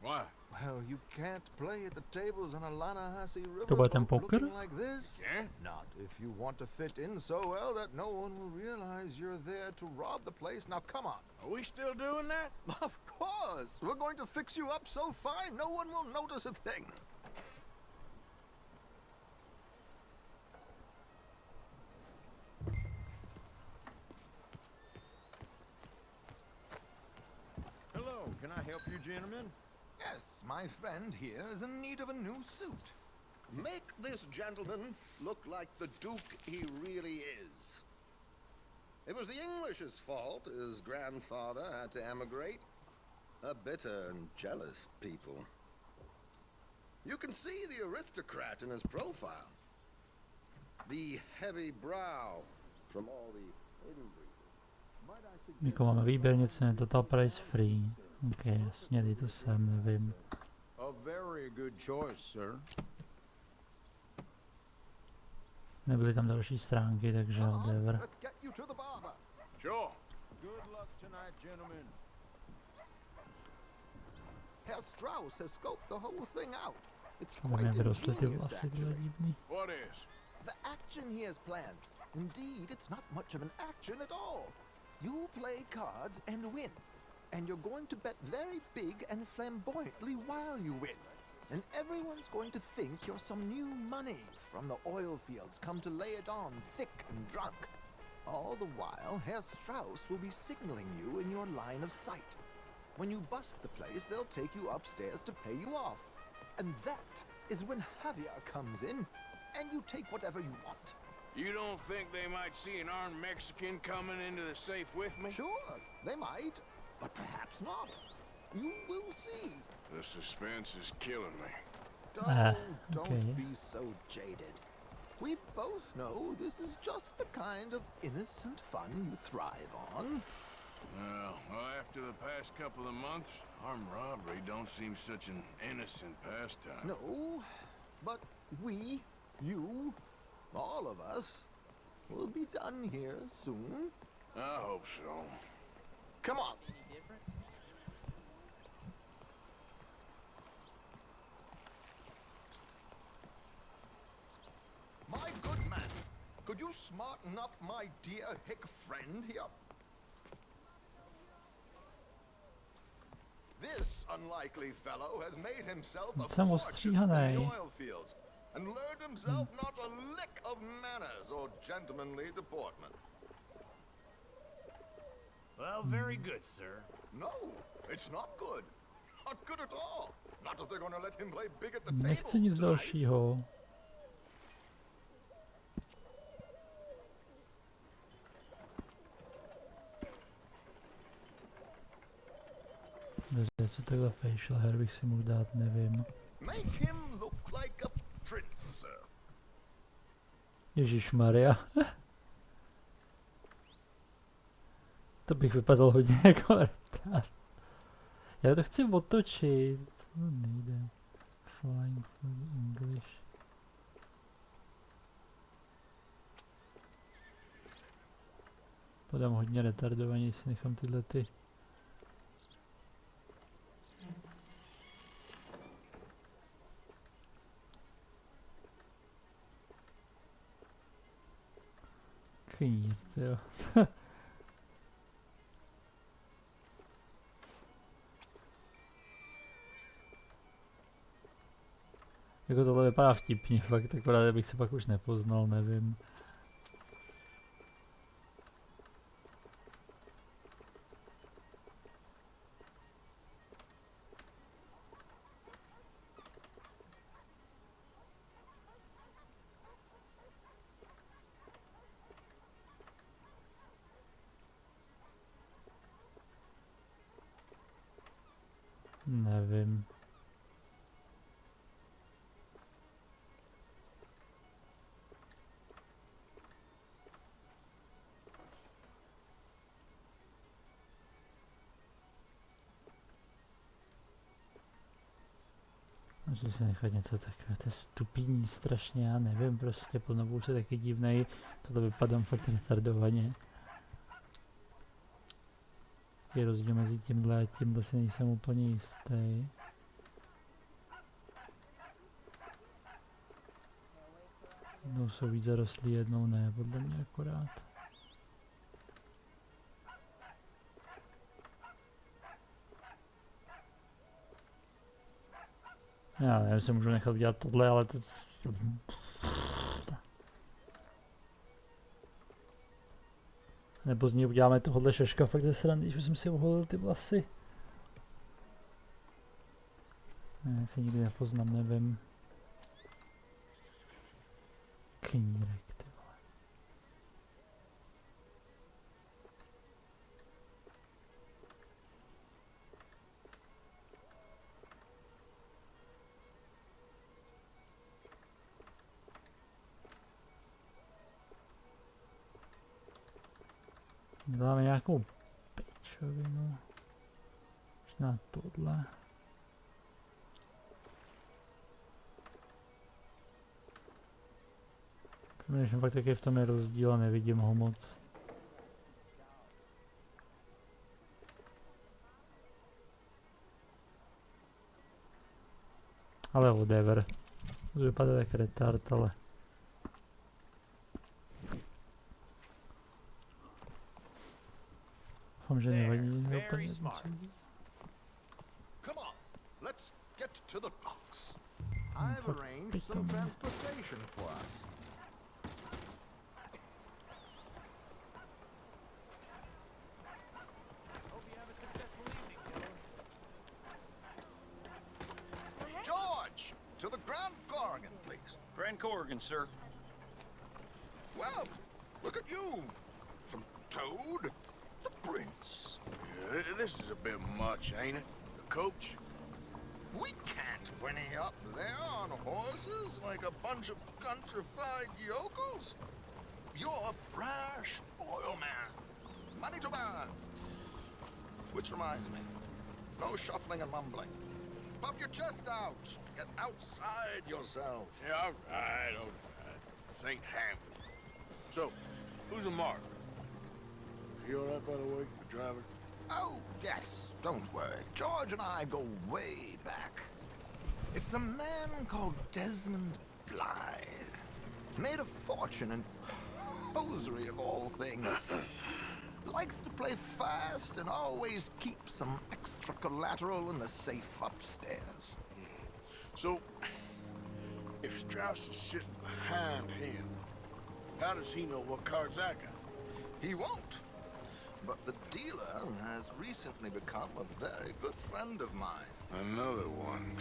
Why? Well, you can't play at the tables on a Lanahassee To bude ten riverboat poker? looking like this. Yeah? Not if you want to fit in so well that no one will realize you're there to rob the place. Now, come on. Are we still doing that? Of course. We're going to fix you up so fine, no one will notice a thing. Hello, can I help you, gentlemen? Yes, my friend here is in need of a new suit. Make this gentleman look like the Duke he really is. It was the English's fault his grandfather had to emigrate. A bitter and jealous people. You can see the aristocrat in his profile. The heavy brow from all the inbreeding. Jako máme výběr, něco je total price free. Ok, jasně, dej to sem, nevím. A very good choice, sir. Nebyly tam další stránky, takže whatever. Let's get you to the barber. Sure. Good luck tonight, gentlemen. Herr Strauss has scoped the whole thing out. It's Tam quite vyrostly ty ingenious, vlasy, tyhle actually. divný. What is? The action he has planned. Indeed, it's not much of an action at all. You play cards and win. And you're going to bet very big and flamboyantly while you win. And everyone's going to think you're some new money from the oil fields come to lay it on thick and drunk. All the while, Herr Strauss will be signaling you in your line of sight. When you bust the place, they'll take you upstairs to pay you off. And that is when Javier comes in, and you take whatever you want. You don't think they might see an armed Mexican coming into the safe with me? Sure, they might, but perhaps not. You will see. The suspense is killing me. Don't be so jaded. We both know this is just the kind of innocent fun you thrive on. Well, after the past couple of months, armed robbery don't seem such an innocent pastime. No, but we, you, all of us, will be done here soon. I hope so. Come on. My good man, could you smarten up my dear hick friend here? This unlikely fellow has made himself a Jsem fortune in the ostříhanej. oil fields and learned himself not a lick of manners or gentlemanly deportment. Well, very good, sir. No, it's not good. Not good at all. Not if they're going to let him play big at the tables Nechci nic tonight. dalšího. Co takhle facial hair bych si mohl dát, nevím. Make him look like a prince, sir. Ježišmarja. To bych vypadal hodně jako retard. Já to chci otočit. To nejde. Flying English. Podám hodně retardovaně, si nechám tyhle ty. Knír, tyjo. Jako tohle vypadá vtipně, fakt, akorát bych se pak už nepoznal, nevím. Nevím. Můžu si nechat něco takové, to je stupidní strašně, já nevím, prostě plnovůz je taky divnej, tohle vypadám fakt retardovaně. Je rozdíl mezi tímhle a tímhle si nejsem úplně jistý. Jednou jsou víc zarostlí, jednou ne, podle mě akorát. Já nevím, jestli můžu nechat dělat tohle, ale to... Nebo z ní uděláme tohohle šaška fakt ze srandy, když jsem si uholil ty vlasy. Ne, si nikdy nepoznám, nevím. Knírek, ty vole. Dáme nějakou pečovinu. Možná tohle. Přemýšlím fakt, taky v tom je rozdíl a nevidím ho moc. Ale whatever. To vypadá jak retard, ale... Doufám, že nevadí úplně nic. Come on, let's get to the docks. I've arranged some transportation for us. George, to the Grand Corrigan, please. Grand Corrigan, sir. Well, look at you. From Toad to Prince. Yeah, this is a bit much, ain't it? The coach? We can't whinny up there on horses like a bunch of countrified yokels. You're a brash oil man. Money to burn. Which reminds me, no shuffling and mumbling. Puff your chest out. Get outside yourself. Yeah, all right. This ain't Hampton. So, who's a mark? Is he all right, by the way, the driver? Oh, yes, don't worry. George and I go way back. It's a man called Desmond Blythe. Made a fortune in hosiery of all things. Likes to play fast and always keeps some extra collateral in the safe upstairs. So, if Strauss is sitting behind him, how does he know what cards I got? He won't. But the dealer has recently become a very good friend of mine. Another one.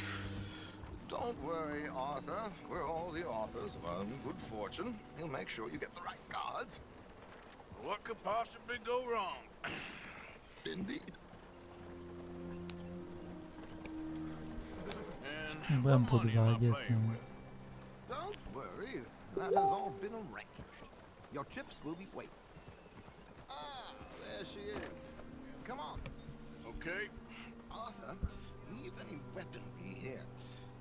Don't worry, Arthur. We're all the authors of our good fortune. He'll make sure you get the right cards. What could possibly go wrong? Indeed. And what money am I playing with? Don't worry. That has all been arranged. Your chips will be waiting. Ah, there she is. Come on. Okay. Arthur, leave any weaponry here.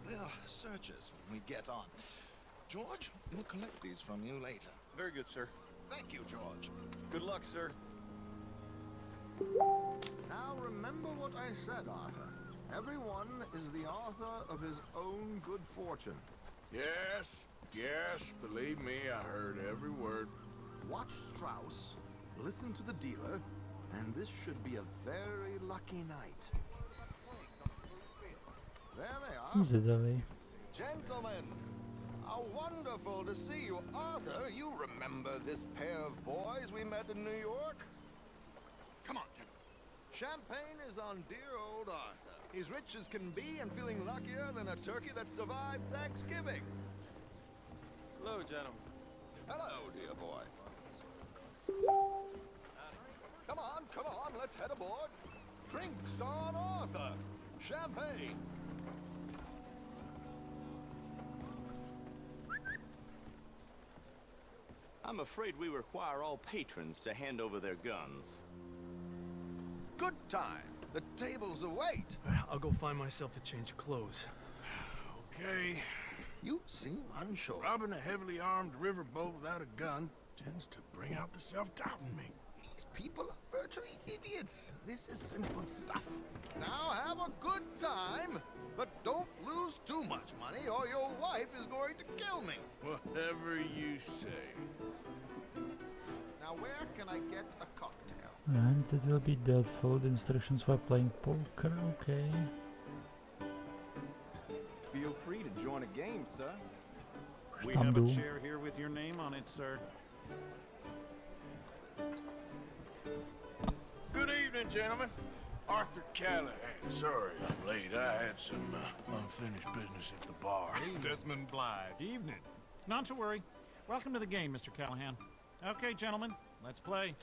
They'll search us when we get on. George, we'll collect these from you later. Very good, sir. Thank you, George. Good luck, sir. Now remember what I said, Arthur. Everyone is the author of his own good fortune. Yes, yes, believe me, I heard every word. Watch Strauss, listen to the dealer, and this should be a very lucky night. There they are. Zvědavý. Gentlemen, how wonderful to see you. Arthur, you remember this pair of boys we met in New York? Come on, gentlemen. Champagne is on dear old Arthur. He's rich as can be and feeling luckier than a turkey that survived Thanksgiving. Hello, gentlemen. Hello, dear boy. Come on, let's head aboard. Drinks on Arthur. Champagne. I'm afraid we require all patrons to hand over their guns. Good time. The tables await. I'll go find myself a change of clothes. Okay. You seem unsure. Robbing a heavily armed riverboat without a gun tends to bring out the self-doubt in me. These people are virtually idiots. This is simple stuff. Now have a good time, but don't lose too much money or your wife is going to kill me. Whatever you say. Now where can I get a cocktail? And it will be dealt. Follow the instructions while playing poker. Okay. Feel free to join a game, sir. We have a chair here with your name on it, sir. Good evening, gentlemen. Arthur Callahan. Sorry I'm late. I had some unfinished business at the bar. Desmond Blythe. Evening. Not to worry. Welcome to the game, Mr. Callahan. Okay, gentlemen, let's play.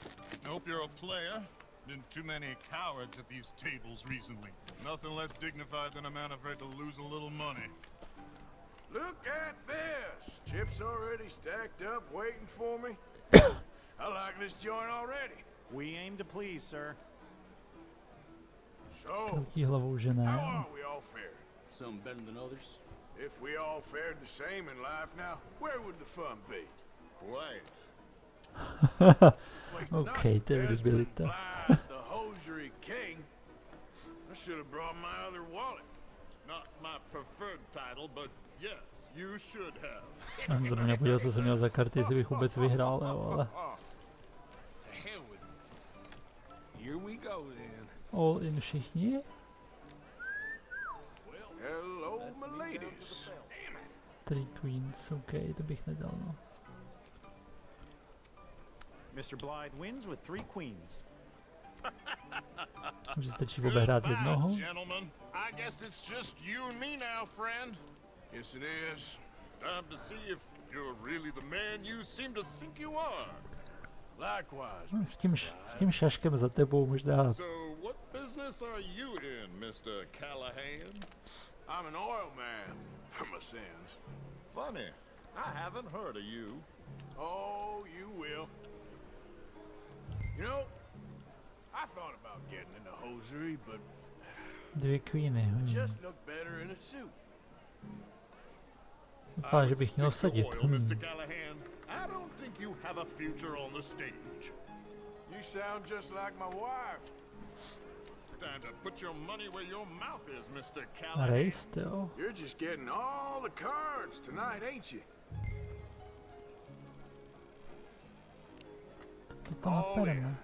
Hope you're a player. Been too many cowards at these tables recently. Nothing less dignified than a man afraid to lose a little money. Look at this! Chips already stacked up, waiting for me. I like this joint already. We aim to please, sir. So, Kroutí hlavou, že ne. how are we all fared? Some better than others. If we all fared the same in life now, where would the fun be? Quiet. OK, to je debilita. The hosiery king. I should have brought my other wallet. Not my preferred title, but yes, you should have. Já jsem se mě podíval, co jsem měl za karty, jestli bych vůbec vyhrál, jo, ale... Here we go then. All in všichni? Hello, my ladies. 3 queens, OK, to bych nedal, no. Mr. Blythe wins with 3 queens. Že stačí obehrát jednoho? Gentlemen, I guess it's just you and me now, friend. Yes, it is. Time to see if you're really the man you seem to think you are. Likewise. S tím šaškem za tebou možná. So, what business are you in, Mr. Callahan? I'm an oil man, for my sins. Funny, I haven't heard of you. Oh, you will. You know, I thought about getting into hosiery, but 2 queeny. I just look better in a suit. Vypadá, že bych měl vsadit. Mr. Callahan, I don't think you have a future on the stage. You sound just like my wife. Time to put your money where your mouth is, Mr. Callahan. Rejst, jo. You're just getting all the cards tonight, ain't you? To napereme.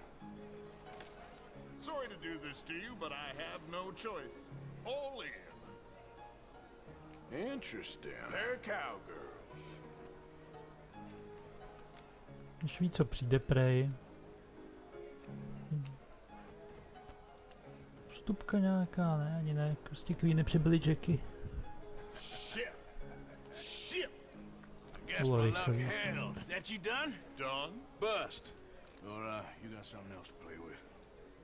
Sorry to do this to you, but I have no choice. All in. Interesting. They're cowgirls. Když ví, co přijde, prej. Vstupka nějaká, ne, ani ne. Prostě queeny přibyly jacky. Shit. Shit. I guess my luck held. Is that you done? Done? Bust. Or you got something else to play with?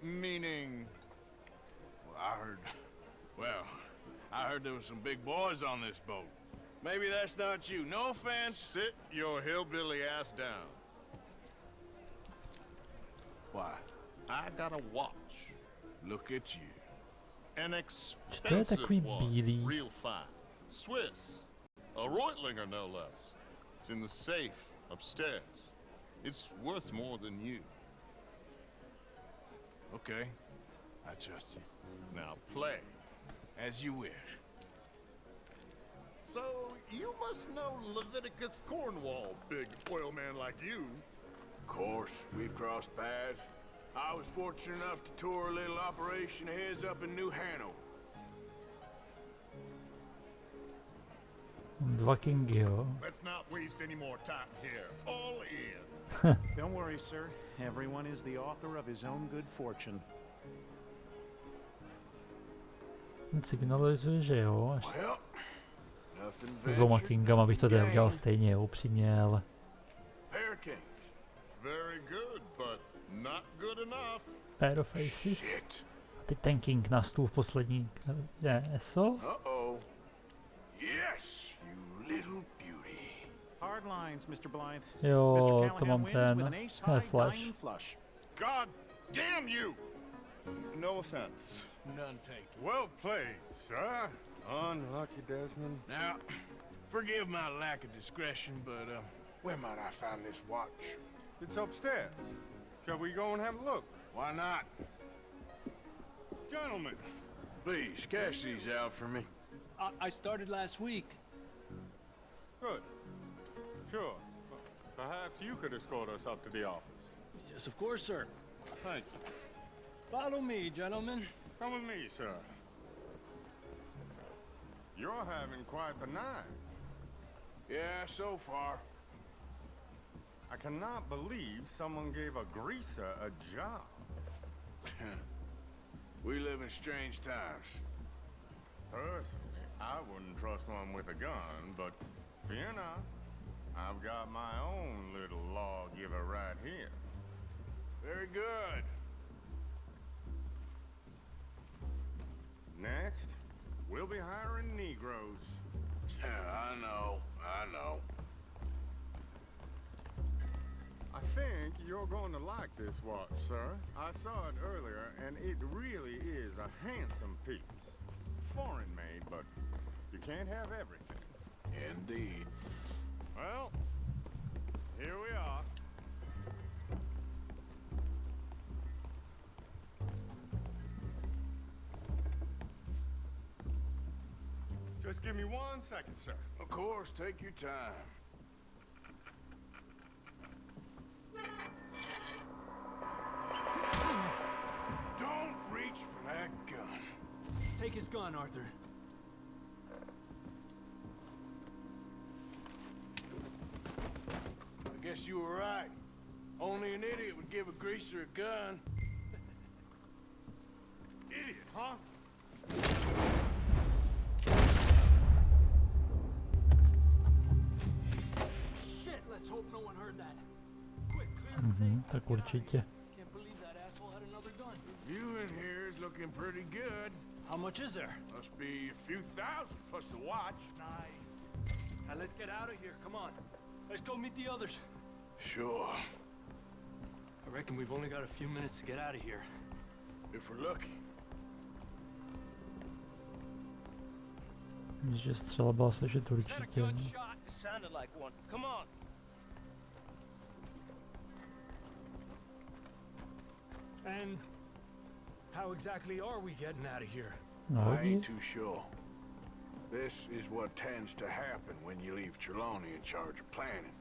Meaning? Well, I heard there was some big boys on this boat. Maybe that's not you. No offense. Sit your hillbilly ass down. Why? I got a watch. Look at you. An expensive one. Real fine. Swiss. A Reutlinger, no less. It's in the safe upstairs. It's worth more than you. Okay, I trust you. Now play. As you wish. So, you must know Leviticus Cornwall, big oil man like you. Of course, we've crossed paths. I was fortunate enough to tour a little operation of his up in New Hanover. 2 kingy, jo. Let's not waste any more time here. All in. Don't worry, sir. Everyone is the author of his own good fortune. Signalizuje, že jo. Well, nothing S 2 kingama bych to teda udělal stejně, upřímně, ale... Pair kings. Very good, but not good enough. Pair of aces. A teď ten king na stůl v poslední... Je, ESO? Uh-oh. Yes, you little beauty. Hard lines, Mr. Blythe. Jo, to mám ten... flush. God damn you! No offense. None taken. Well played, sir. Unlucky, Desmond. Now, forgive my lack of discretion, but, where might I find this watch? It's upstairs. Shall we go and have a look? Why not? Gentlemen. Please, cash these out for me. I started last week. Good. Sure. Perhaps you could escort us up to the office. Yes, of course, sir. Thank you. Follow me, gentlemen. Come with me, sir. You're having quite the night. Yeah, so far. I cannot believe someone gave a greaser a job. We live in strange times. Personally, I wouldn't trust one with a gun, but fear not. I've got my own little lawgiver right here. Very good. Next, we'll be hiring Negroes. I know. I think you're going to like this watch, sir. I saw it earlier, and it really is a handsome piece. Foreign made, but you can't have everything. Indeed. Well, here we are. Just give me 1 second, sir. Of course, take your time. Don't reach for that gun. Take his gun, Arthur. I guess you were right. Only an idiot would give a greaser a gun. Idiot, huh? Shit, let's hope no one heard that. Quick, clear the safe. Tak určitě. Can't believe that asshole had another gun. View in here is looking pretty good. How much is there? Must be a few thousand plus the watch. Nice. Now let's get out of here. Come on. Let's go meet the others. Sure. I reckon we've only got a few minutes to get out of here. If we're lucky. Že střela byla slyšet určitě. It sounded like one. Come on. And how exactly are we getting out of here? I ain't too sure. This is what tends to happen when you leave Trelawney in charge of planning.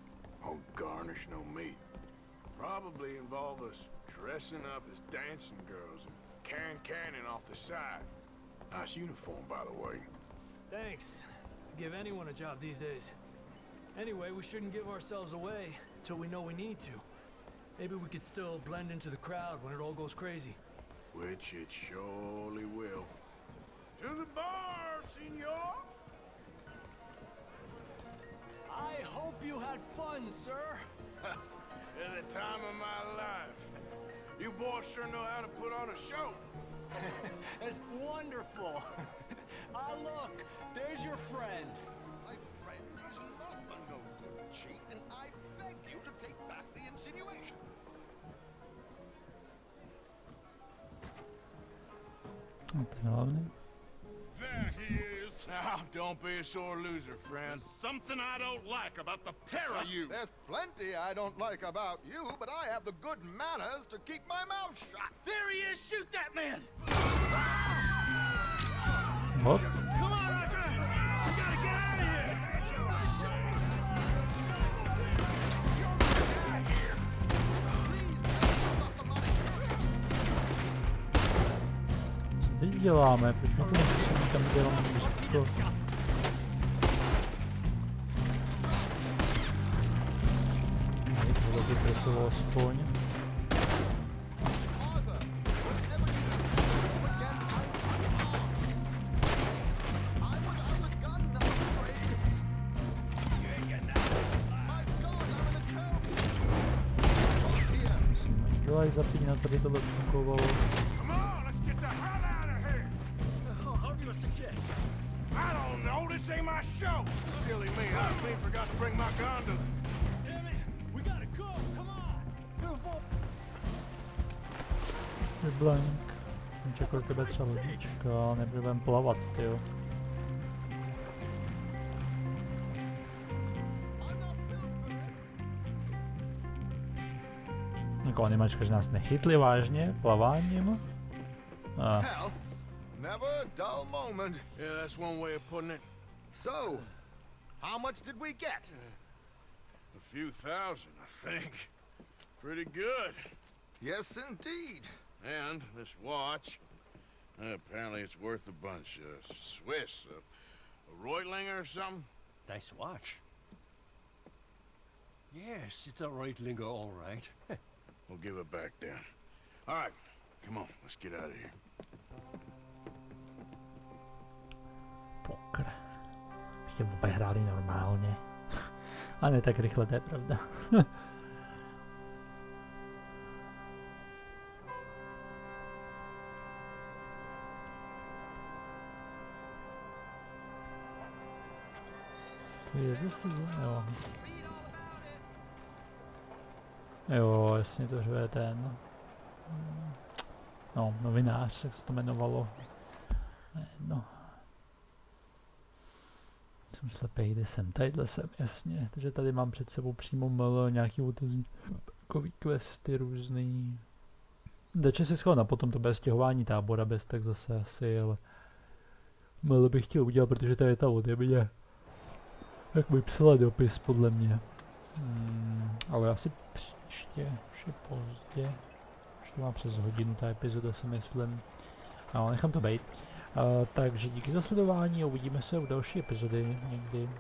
Oh, garnish no meat. Probably involve us dressing up as dancing girls and canning off the side. Nice uniform, by the way. Thanks. Give anyone a job these days. Anyway, we shouldn't give ourselves away till we know we need to. Maybe we could still blend into the crowd when it all goes crazy. Which it surely will. To the bar, senor! I hope you had fun, sir. At the time of my life. You boys sure know how to put on a show. It's wonderful. Ah, look, there's your friend. My friend is nothing, no cheat, and I beg you to take back the insinuation. Ten hlavný. There he is. Now, don't be a sore loser, friend. There's something I don't like about the pair of you. There's plenty I don't like about you, but I have the good manners to keep my mouth shut. There he is! Shoot that man! What? Come on, Rocker! We gotta get out of here! Co teď děláme? Proč na to nechci tam dělám to? Tohle by trefilo aspoň. Musím dělají zapínat, tady tohle fungovalo. How do you suggest? I don't know, this ain't my show. Silly me, I forgot to bring my gondola. Damn it! We gotta go! Come on! Move up! Vyblaňk. Jsem čekal tebe třeba lodička, nebudem plavat, tyjo. Jako animačka, že nás nechytli vážně plaváním. Hell, never a dull moment. Yeah, that's one way of putting it. So, how much did we get? A few thousand, I think. Pretty good. Yes, indeed. And this watch, apparently it's worth a bunch. Swiss, a Reutlinger or something? Nice watch. Yes, it's a Reutlinger, all right. We'll give it back then. All right, come on, let's get out of here. Pokr. Bych je hráli normálně. A ne tak rychle, to je pravda. To je zase, jo. Jo, jasně to řve ten. No, novinář, jak se to jmenovalo. No. Jsem slepej, kde jsem? Tadyhle jsem, jasně. Takže tady mám před sebou přímo ml, nějaký otazní, takový questy různý. Dače si schoval na potom, to bude stěhování tábora bez, tak zase asi, ale ml bych chtěl udělat, protože tady je ta ode mě. Jak by psala dopis, podle mě. Ale asi příště, už je pozdě. Už to má přes hodinu ta epizoda, si myslím. No, nechám to být. Takže díky za sledování a uvidíme se u další epizody někdy.